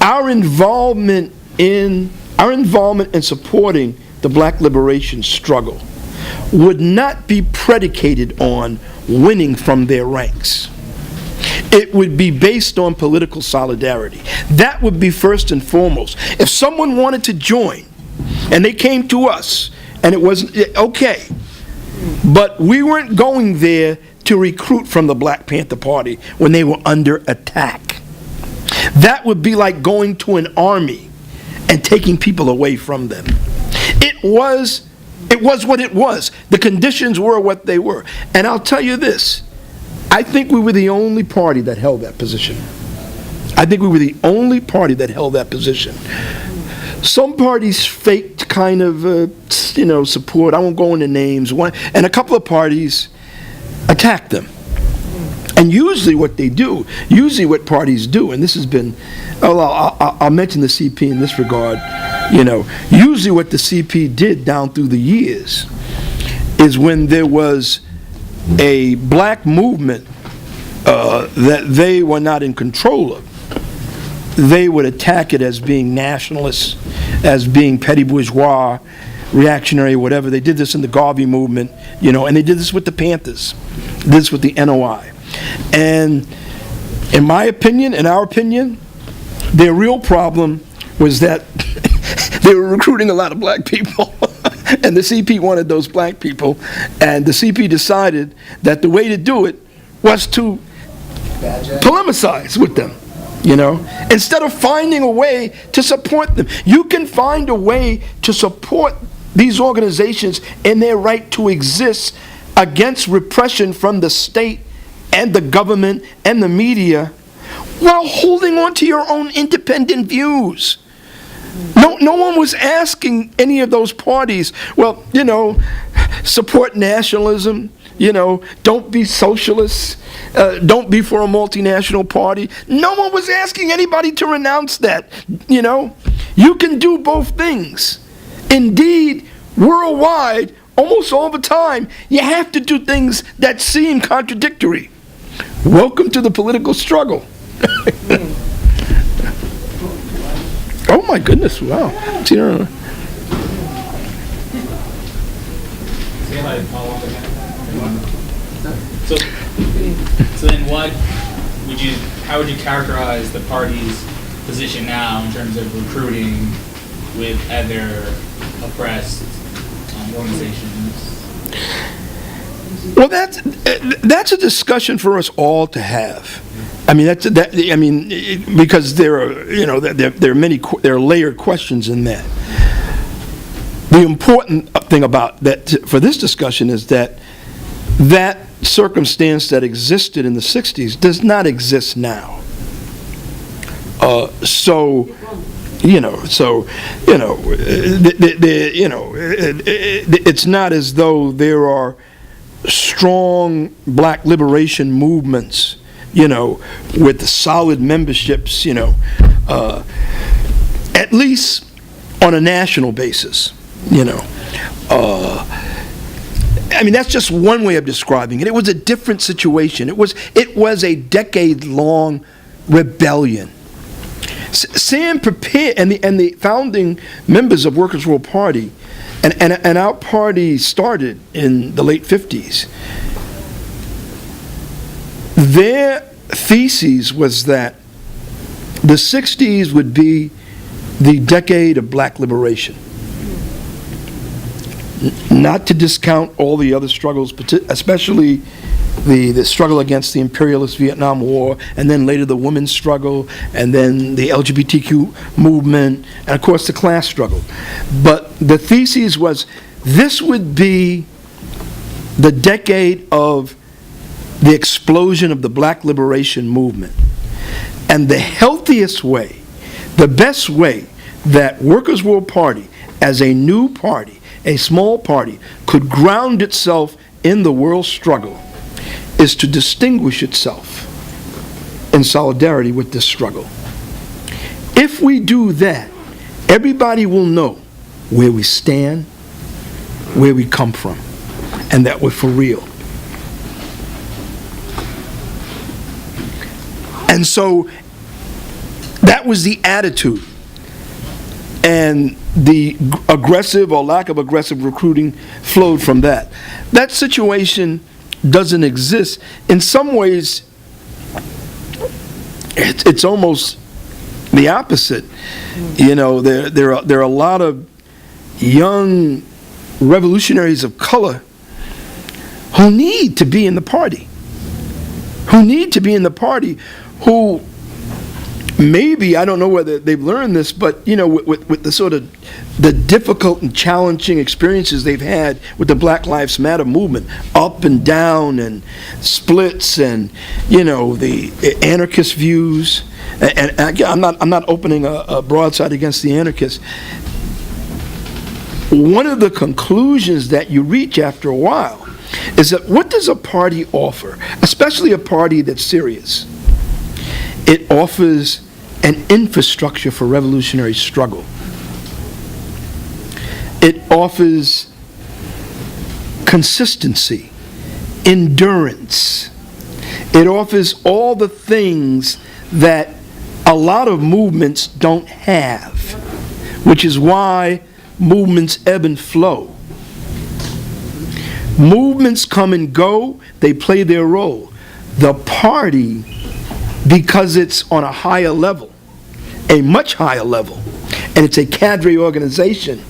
our involvement in supporting the Black liberation struggle would not be predicated on winning from their ranks. It would be based on political solidarity. That would be first and foremost. If someone wanted to join and they came to us and it wasn't okay, but we weren't going there to recruit from the Black Panther Party when they were under attack. That would be like going to an army and taking people away from them. It was what it was. The conditions were what they were. And I'll tell you this, I think we were the only party that held that position. I think we were the only party that held that position. Some parties faked kind of, you know, support. I won't go into names. And a couple of parties attack them. And usually what parties do, and this has been, I'll mention the CP in this regard, you know, usually what the CP did down through the years is when there was a black movement that they were not in control of, they would attack it as being nationalist, as being petty bourgeois, reactionary, whatever. They did this in the Garvey movement, you know, and they did this with the Panthers, this with the NOI. And in my opinion, in our opinion, their real problem was that they were recruiting a lot of black people. And the CP wanted those black people. And the CP decided that the way to do it was to polemicize with them, you know, instead of finding a way to support them. You can find a way to support these organizations in their right to exist against repression from the state and the government and the media while holding on to your own independent views. No one was asking any of those parties, well, you know, support nationalism, you know, don't be socialists, don't be for a multinational party. No one was asking anybody to renounce that, you know. You can do both things. Indeed, worldwide, almost all the time, you have to do things that seem contradictory. Welcome to the political struggle. Oh my goodness, wow. Say hi, follow up again. So then how would you characterize the party's position now in terms of recruiting with other oppressed organizations? Well, that's a discussion for us all to have. I mean, because there are, you know, there are layered questions in that. The important thing about that for this discussion is that circumstance that existed in the 60s does not exist now. It's not as though there are strong black liberation movements, you know, with solid memberships, you know, at least on a national basis, you know. I mean, that's just one way of describing it. It was a different situation. It was a decade-long rebellion. Sam prepared, and the founding members of Workers' World Party And our party started in the late 50s. Their thesis was that the 60s would be the decade of black liberation. Not to discount all the other struggles, especially the struggle against the imperialist Vietnam War, and then later the women's struggle, and then the LGBTQ movement, and of course the class struggle. But the thesis was this would be the decade of the explosion of the black liberation movement. And the healthiest way, the best way that Workers' World Party, as a new party, a small party, could ground itself in the world struggle is to distinguish itself in solidarity with this struggle. If we do that, everybody will know where we stand, where we come from, and that we're for real. And so that was the attitude. And the aggressive or lack of aggressive recruiting flowed from that. That situation doesn't exist. In some ways, it's almost the opposite. You know, there are a lot of young revolutionaries of color who need to be in the party. Who maybe, I don't know whether they've learned this, but you know, with the sort of the difficult and challenging experiences they've had with the Black Lives Matter movement, up and down and splits, and you know, the anarchist views. And again, I'm not opening a broadside against the anarchists. One of the conclusions that you reach after a while is that what does a party offer, especially a party that's serious? It offers an infrastructure for revolutionary struggle. It offers consistency, endurance. It offers all the things that a lot of movements don't have, which is why movements ebb and flow. Movements come and go, they play their role. The party, because it's on a higher level, a much higher level, and it's a cadre organization,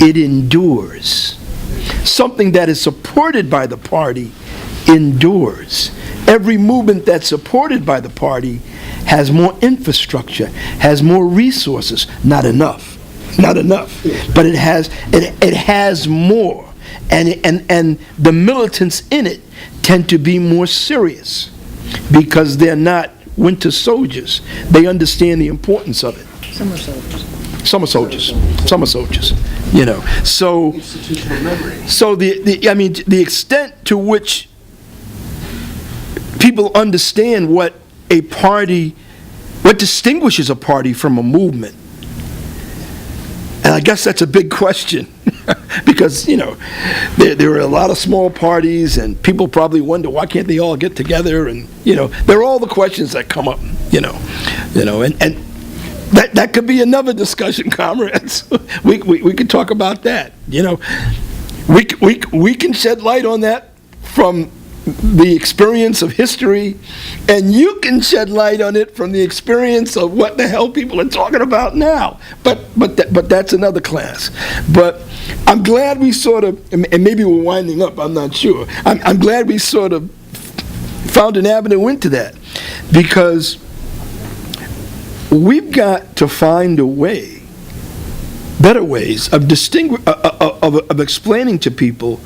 it endures. Something that is supported by the party endures. Every movement that's supported by the party has more infrastructure, has more resources. Not enough, but it has more, and the militants in it tend to be more serious because they're not winter soldiers. They understand the importance of it. Summer soldiers. You know, so Institutional memory. so the extent to which people understand what distinguishes a party from a movement. And I guess that's a big question because, you know, there are a lot of small parties and people probably wonder why can't they all get together, and, you know, there are all the questions that come up, you know, and that could be another discussion, comrades. We could talk about that, you know. We can shed light on that from the experience of history, and you can shed light on it from the experience of what the hell people are talking about now. But that's another class. But I'm glad we sort of, and maybe we're winding up, I'm not sure. I'm glad we sort of found an avenue into that, because we've got to find a way, better ways of of explaining to people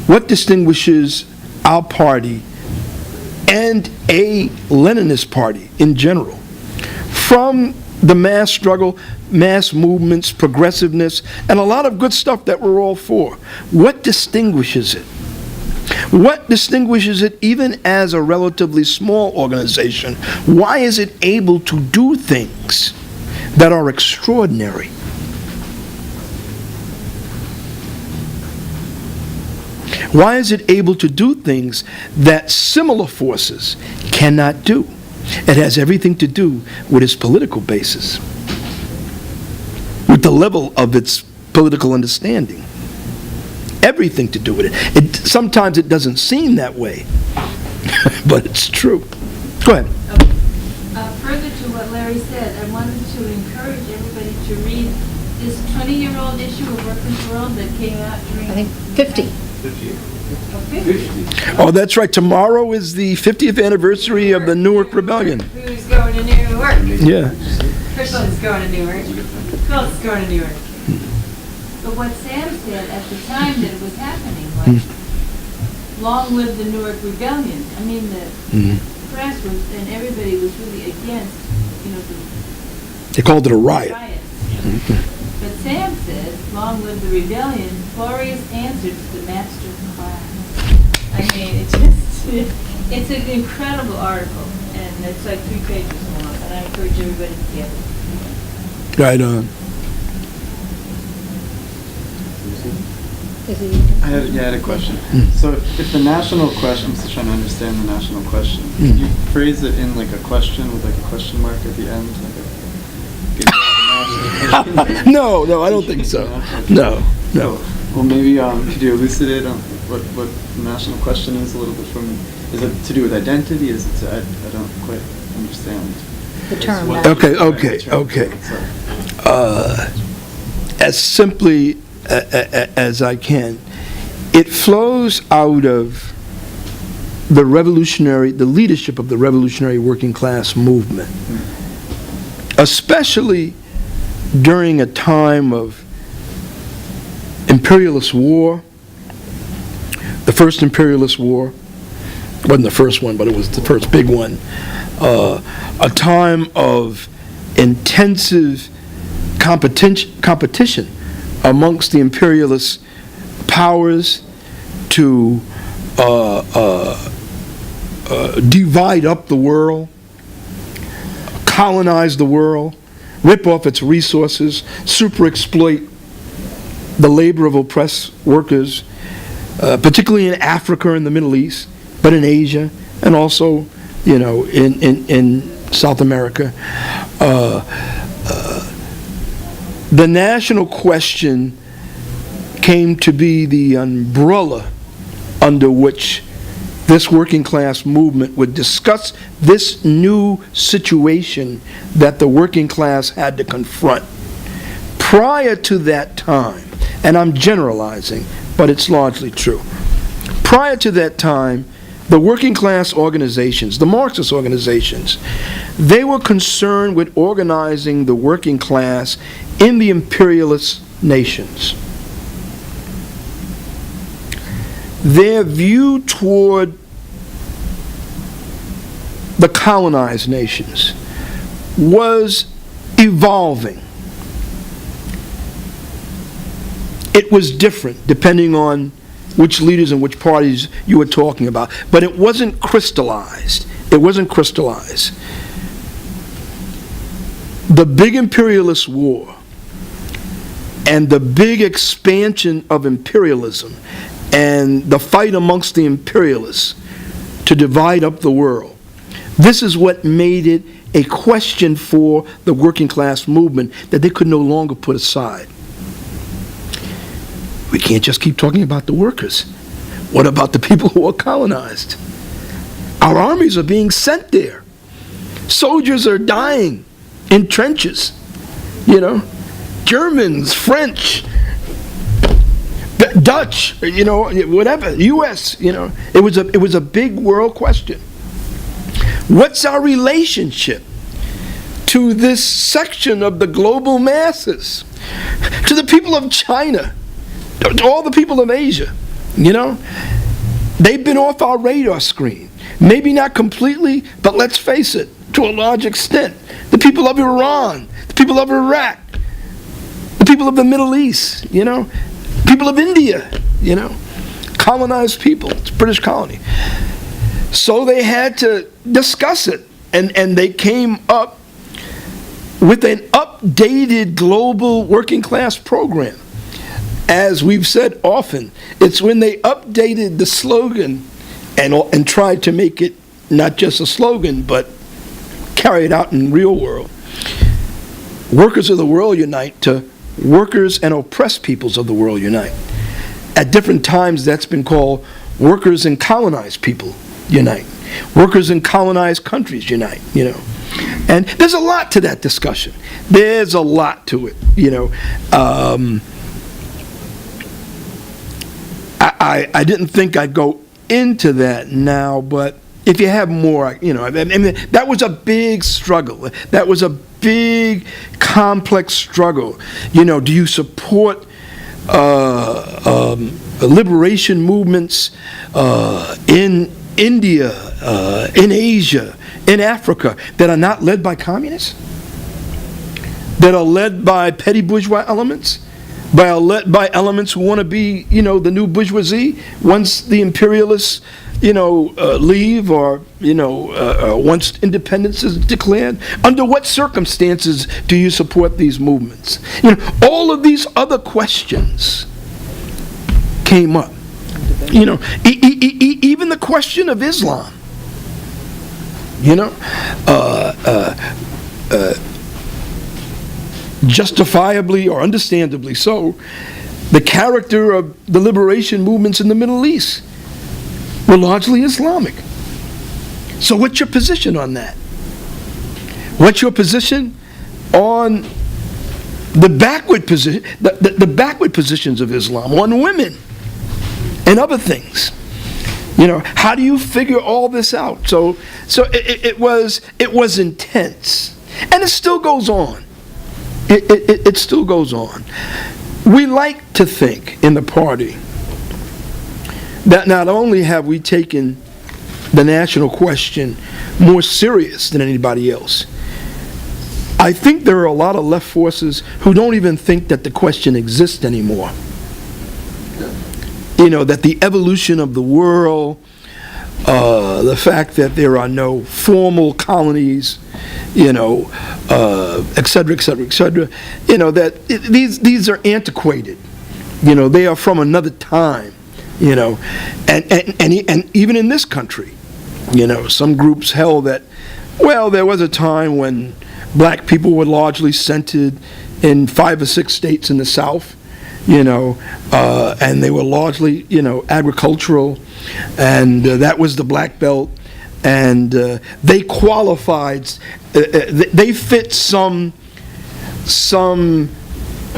what distinguishes our party and a Leninist party in general from the mass struggle, mass movements, progressiveness, and a lot of good stuff that we're all for. What distinguishes it? What distinguishes it even as a relatively small organization? Why is it able to do things that are extraordinary? Why is it able to do things that similar forces cannot do? It has everything to do with its political basis, with the level of its political understanding. Everything to do with it. Sometimes it doesn't seem that way, but it's true. Go ahead. Further to what Larry said, I wanted to encourage everybody to read this 20-year-old issue of Workers' World that came out during... I think 50. 50. Oh, that's right. Tomorrow is the 50th anniversary of the Newark Rebellion. Who's going to Newark? Yeah. Christian's going to Newark. Phil's going to Newark. But what Sam said at the time that it was happening was, long live the Newark Rebellion. I mean, the press was, and everybody was really against, the They called it a riot. riots. But Sam said, long live the rebellion, glorious answer to the master class. I mean, it's an incredible article, and it's like 3 pages long, and I encourage everybody to get it. Right on. I had a question. So if the national question, I'm still trying to understand the national question. Could you phrase it in like a question with like a question mark at the end? No, I don't think so. No. Well, maybe could you elucidate on what the national question is a little bit from? Is it to do with identity? Is it to, I don't quite understand. The term. Okay. As simply as I can, it flows out of the leadership of the revolutionary working class movement, especially during a time of imperialist war. The first imperialist war wasn't the first one, but it was the first big one. A time of intensive competition amongst the imperialist powers to divide up the world, colonize the world, rip off its resources, super-exploit the labor of oppressed workers, particularly in Africa and the Middle East, but in Asia, and also, in South America. The national question came to be the umbrella under which this working class movement would discuss this new situation that the working class had to confront. Prior to that time, and I'm generalizing, but it's largely true. Prior to that time, the working class organizations, the Marxist organizations, they were concerned with organizing the working class in the imperialist nations. Their view toward the colonized nations was evolving. It was different depending on which leaders and which parties you were talking about, but it wasn't crystallized. It wasn't crystallized. The big imperialist war and the big expansion of imperialism and the fight amongst the imperialists to divide up the world, this is what made it a question for the working class movement that they could no longer put aside. We can't just keep talking about the workers. What about the people who are colonized? Our armies are being sent there. Soldiers are dying in trenches. Germans, French, Dutch, whatever, U.S., it was a big world question. What's our relationship to this section of the global masses, to the people of China, to all the people of Asia? They've been off our radar screen. Maybe not completely, but let's face it, to a large extent. The people of Iran, the people of Iraq, the people of the Middle East, people of India, colonized people. It's a British colony. So they had to discuss it, and they came up with an updated global working class program. As we've said often, it's when they updated the slogan and tried to make it not just a slogan, but carry it out in real world. Workers of the world unite to workers and oppressed peoples of the world unite. At different times, that's been called workers and colonized people unite. Workers in colonized countries unite, And there's a lot to that discussion. There's a lot to it, I didn't think I'd go into that now, but if you have more, I mean, that was a big struggle. That was a big, complex struggle. Do you support liberation movements in India, in Asia, in Africa, that are not led by communists? That are led by petty bourgeois elements? Led by elements who want to be, the new bourgeoisie once the imperialists, leave, or, once independence is declared? Under what circumstances do you support these movements? All of these other questions came up. Even the question of Islam. Justifiably or understandably so, the character of the liberation movements in the Middle East were largely Islamic. So what's your position on that? What's your position on the backward position, the backward positions of Islam, on women and other things? How do you figure all this out? So it was intense, and it still goes on. It still goes on. We like to think in the party that not only have we taken the national question more serious than anybody else, I think there are a lot of left forces who don't even think that the question exists anymore. That the evolution of the world, the fact that there are no formal colonies, et cetera, et cetera, et cetera, these are antiquated. They are from another time, and even in this country, some groups held that, well, there was a time when black people were largely centered in 5 or 6 states in the South, and they were largely, agricultural, and that was the Black Belt, and they qualified, they fit some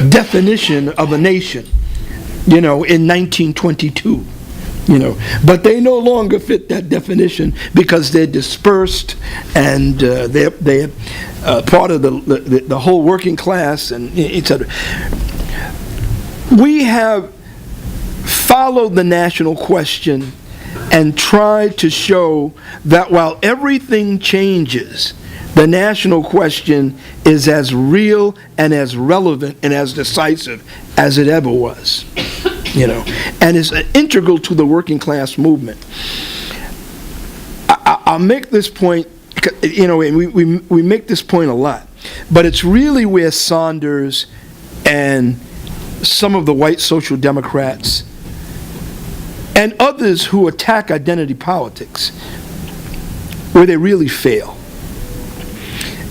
definition of a nation, in 1922, but they no longer fit that definition because they're dispersed, and they're part of the whole working class, and etc. We have followed the national question and tried to show that while everything changes, the national question is as real and as relevant and as decisive as it ever was, and is integral to the working class movement. I'll make this point, and we make this point a lot, but it's really where Saunders and some of the white social democrats and others who attack identity politics, where they really fail.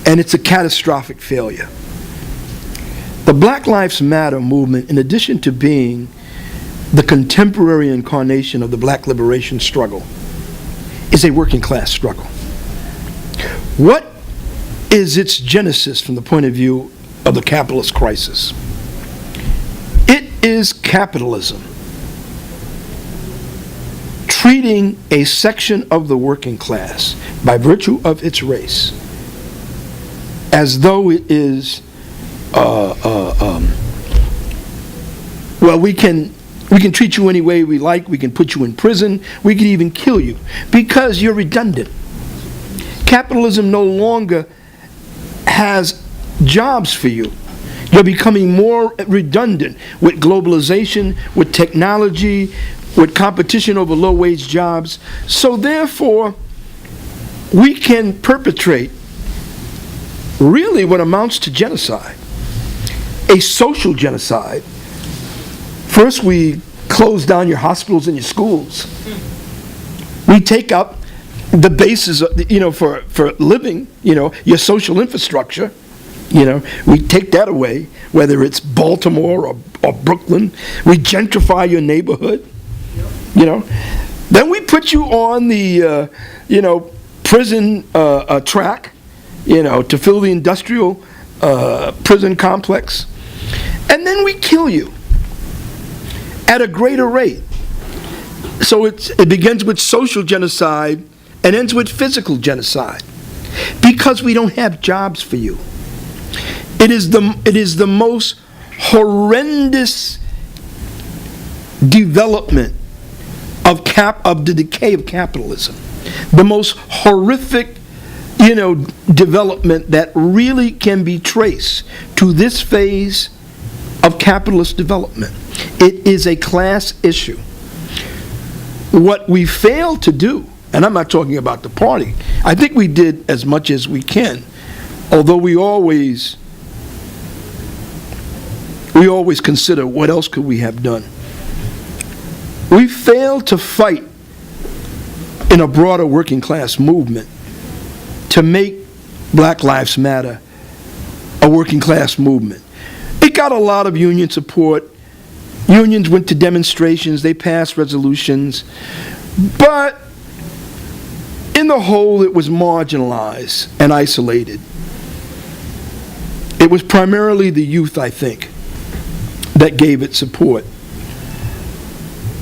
And it's a catastrophic failure. The Black Lives Matter movement, in addition to being the contemporary incarnation of the black liberation struggle, is a working class struggle. What is its genesis from the point of view of the capitalist crisis? It is capitalism treating a section of the working class, by virtue of its race, as though it is, well, we can treat you any way we like, we can put you in prison, we can even kill you, because you're redundant. Capitalism no longer has jobs for you. You're becoming more redundant with globalization, with technology, with competition over low-wage jobs. So therefore, we can perpetrate really what amounts to genocide, a social genocide. First, we close down your hospitals and your schools. We take up the basis of, for living, your social infrastructure. You know, we take that away, whether it's Baltimore or Brooklyn. We gentrify your neighborhood, you know. Then we put you on the, prison track, to fill the industrial prison complex. And then we kill you at a greater rate. So it begins with social genocide and ends with physical genocide, because we don't have jobs for you. It is the most horrendous development of the decay of capitalism. The most horrific, development that really can be traced to this phase of capitalist development. It is a class issue. What we fail to do, and I'm not talking about the party, I think we did as much as we can, although we always consider what else could we have done. We failed to fight in a broader working class movement to make Black Lives Matter a working class movement. It got a lot of union support. Unions went to demonstrations, they passed resolutions, but in the whole it was marginalized and isolated. It was primarily the youth, I think, that gave it support.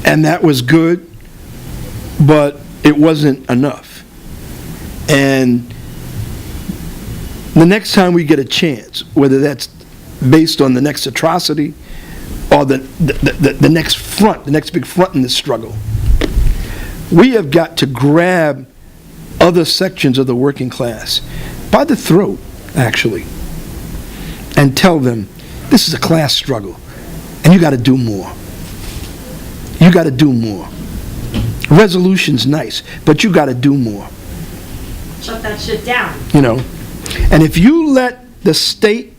And that was good, but it wasn't enough. And the next time we get a chance, whether that's based on the next atrocity or the next front, the next big front in this struggle, we have got to grab other sections of the working class by the throat, actually, and tell them, this is a class struggle, and you got to do more. You got to do more. Resolution's nice, but you got to do more. Shut that shit down. And if you let the state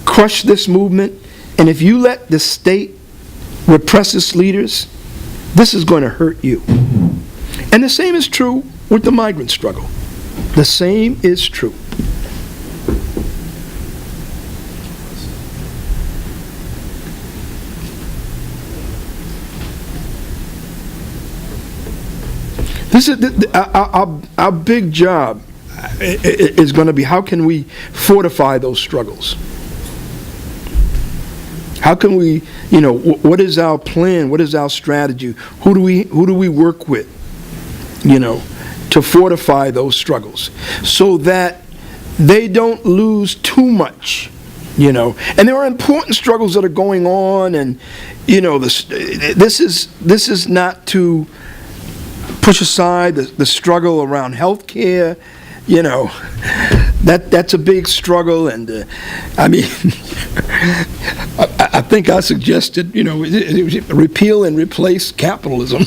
crush this movement, and if you let the state repress its leaders, this is going to hurt you. And the same is true with the migrant struggle. The same is true. This is our big job is going to be, how can we fortify those struggles? How can we, what is our plan? What is our strategy? Who do we work with, to fortify those struggles so that they don't lose too much, And there are important struggles that are going on, and, this is not to push aside the struggle around health care. That's a big struggle, and I think I suggested, repeal and replace capitalism.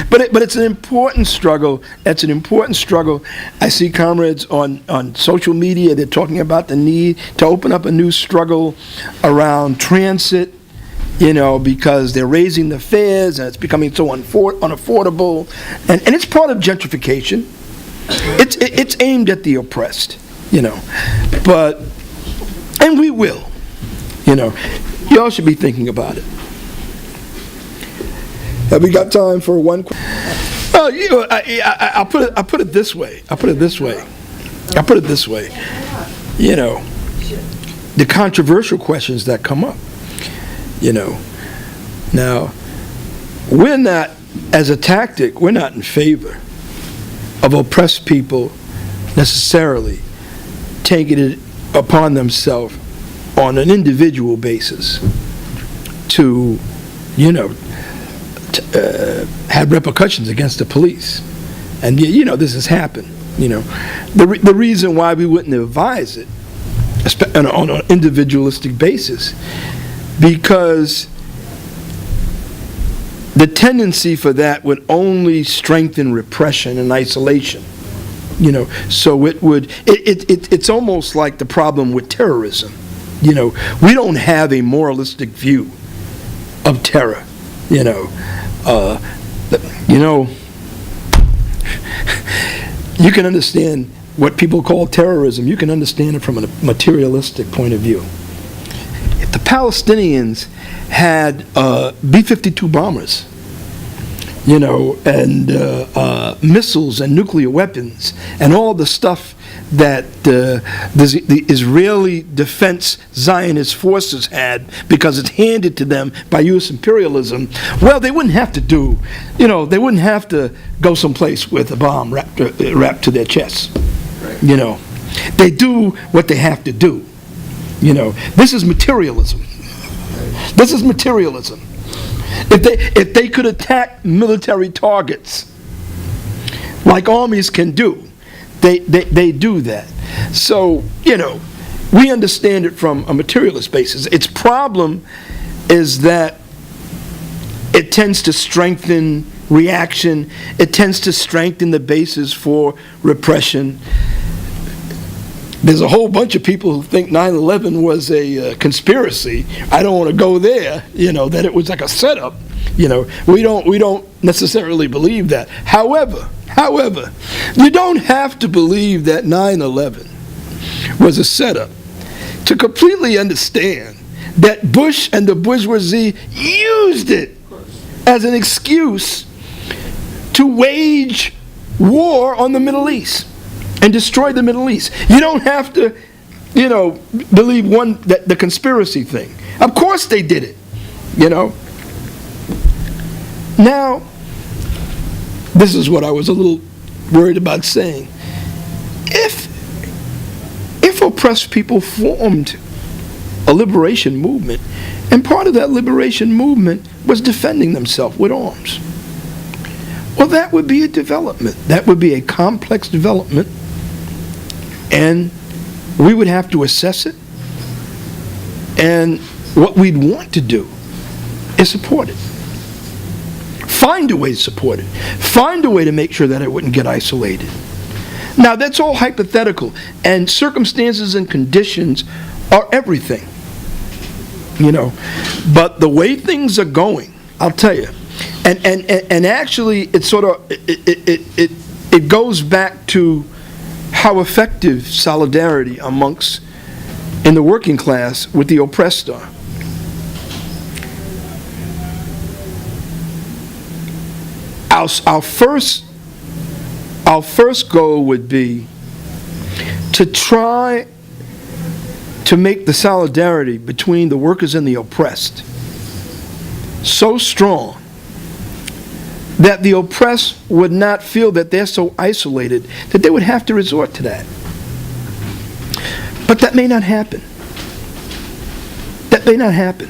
But it's an important struggle. It's an important struggle. I see comrades on social media, they're talking about the need to open up a new struggle around transit, because they're raising the fares and it's becoming so unaffordable. And it's part of gentrification. It's aimed at the oppressed, But, and we will, Y'all should be thinking about it. Have we got time for one question? Well, I'll put it this way. The controversial questions that come up. Now, we're not, as a tactic, we're not in favor of oppressed people necessarily taking it upon themselves on an individual basis to, have repercussions against the police. And, this has happened. The reason why we wouldn't advise it on an individualistic basis, because the tendency for that would only strengthen repression and isolation. So it's almost like the problem with terrorism. We don't have a moralistic view of terror. You can understand what people call terrorism, you can understand it from a materialistic point of view. If the Palestinians had B-52 bombers, and missiles and nuclear weapons and all the stuff that the Israeli Defense Zionist forces had because it's handed to them by U.S. imperialism, well, they wouldn't have to they wouldn't have to go someplace with a bomb wrapped to their chests. Right. They do what they have to do. This is materialism. Right. This is materialism. If they could attack military targets like armies can do, they do that. So, we understand it from a materialist basis. Its problem is that it tends to strengthen reaction. It tends to strengthen the basis for repression. There's a whole bunch of people who think 9/11 was a conspiracy. I don't want to go there, that it was like a setup. We don't necessarily believe that. However, you don't have to believe that 9/11 was a setup to completely understand that Bush and the bourgeoisie used it as an excuse to wage war on the Middle East and destroy the Middle East. You don't have to, believe the conspiracy thing. Of course they did it, Now, this is what I was a little worried about saying. If oppressed people formed a liberation movement, and part of that liberation movement was defending themselves with arms, well, that would be a development. That would be a complex development, and we would have to assess it, and what we'd want to do is support it. Find a way to support it. Find a way to make sure that it wouldn't get isolated. Now, that's all hypothetical, and circumstances and conditions are everything, But the way things are going, I'll tell you, and actually, it sort of it goes back to how effective solidarity amongst in the working class with the oppressed are. Our first goal would be to try to make the solidarity between the workers and the oppressed so strong that the oppressed would not feel that they're so isolated that they would have to resort to that. But that may not happen. That may not happen.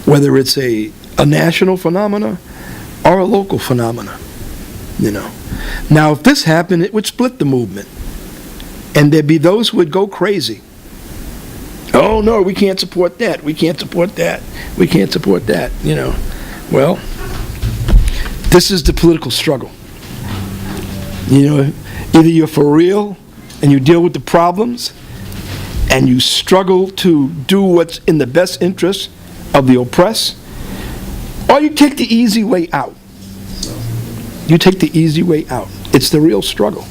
Whether it's a national phenomena or a local phenomena, Now, if this happened, it would split the movement. And there'd be those who would go crazy. Oh, no, we can't support that. We can't support that. We can't support that, Well, this is the political struggle. Either you're for real and you deal with the problems and you struggle to do what's in the best interest of the oppressed, or you take the easy way out. You take the easy way out. It's the real struggle.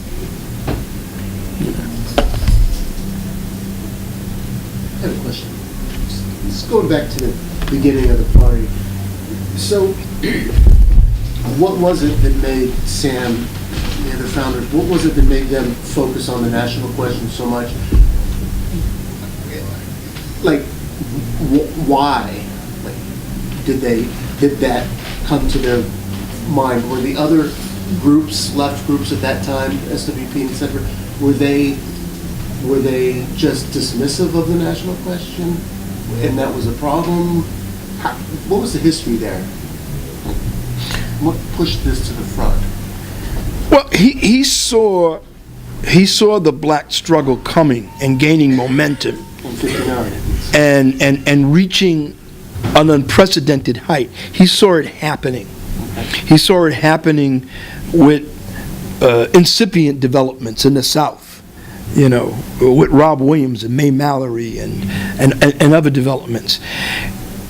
I have a question. Just going back to the beginning of the party. So, what was it that made Sam, the other founders, what was it that made them focus on the national question so much? Like, why? Like, did that come to their mind? Were the other groups, left groups at that time, SWP, etc., were they just dismissive of the national question, and that was a problem? What was the history there? What pushed this to the front? Well, he saw the black struggle coming and gaining momentum, In '59. and reaching an unprecedented height. He saw it happening. He saw it happening with incipient developments in the South, with Rob Williams and May Mallory and other developments.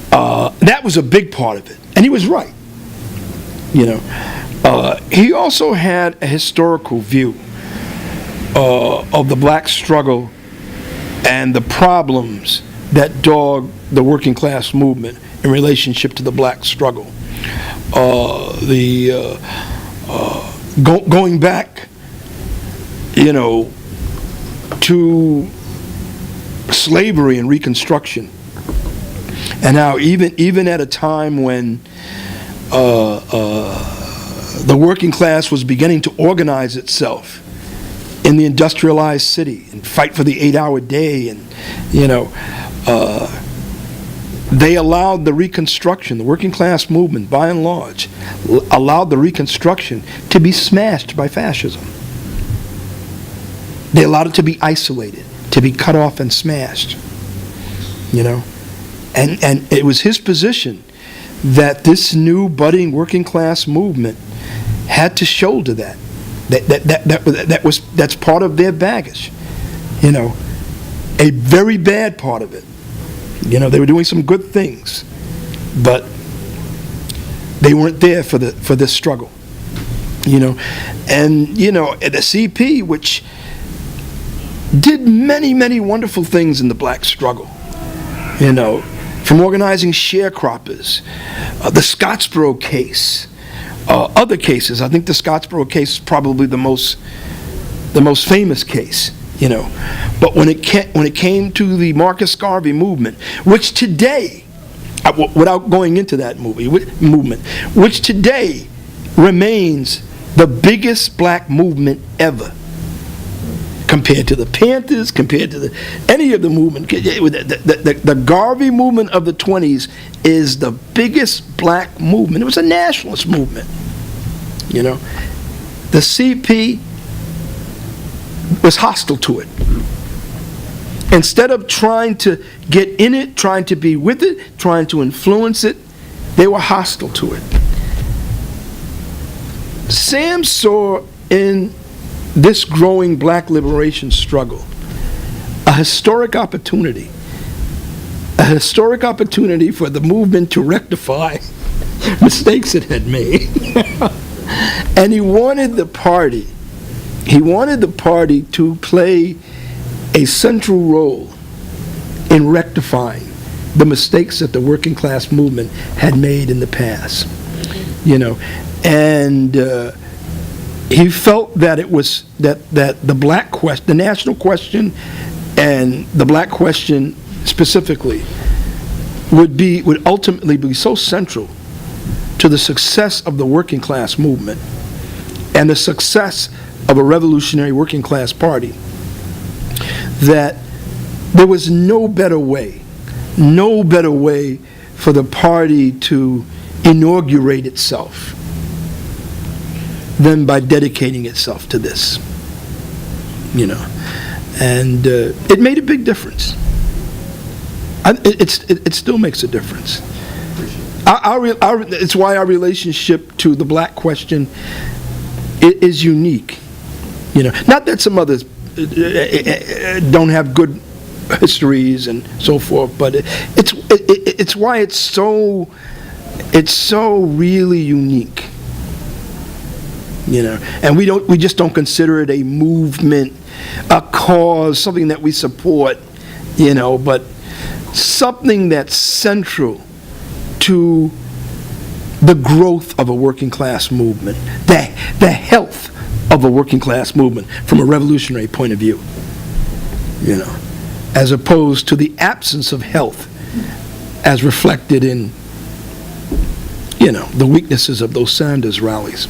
That was a big part of it, and he was right. He also had a historical view of the black struggle and the problems that dog the working class movement in relationship to the black struggle. Going back, to slavery and Reconstruction, and how even at a time when the working class was beginning to organize itself in the industrialized city and fight for the 8-hour day, and they allowed the Reconstruction, the working class movement by and large, allowed the Reconstruction to be smashed by fascism. They allowed it to be isolated, to be cut off and smashed. And it was his position that this new budding working class movement had to shoulder that. That's part of their baggage. A very bad part of it. They were doing some good things, but they weren't there for this struggle. And the CP, which did many, many wonderful things in the black struggle, from organizing sharecroppers, the Scottsboro case, other cases. I think the Scottsboro case is probably the most famous case. But when it came to the Marcus Garvey movement, which today, without going into that movement, which today remains the biggest black movement ever, compared to the Panthers, compared to any of the movement. The Garvey movement of the 20s is the biggest black movement. It was a nationalist movement. The CP was hostile to it. Instead of trying to get in it, trying to be with it, trying to influence it, they were hostile to it. Sam saw in this growing black liberation struggle a historic opportunity for the movement to rectify mistakes it had made. And he wanted the party to play a central role in rectifying the mistakes that the working class movement had made in the past. And he felt that it was that the black question, the national question, and the black question specifically would ultimately be so central to the success of the working class movement and the success of a revolutionary working class party, that there was no better way for the party to inaugurate itself than by dedicating itself to this. And it made a big difference. It still makes a difference. It's why our relationship to the black question is unique. Not that some others don't have good histories and so forth, but it's why it's so really unique. And we just don't consider it a movement, a cause, something that we support, but something that's central to the growth of a working class movement, the health of a working class movement from a revolutionary point of view, as opposed to the absence of health as reflected in, the weaknesses of those Sanders rallies.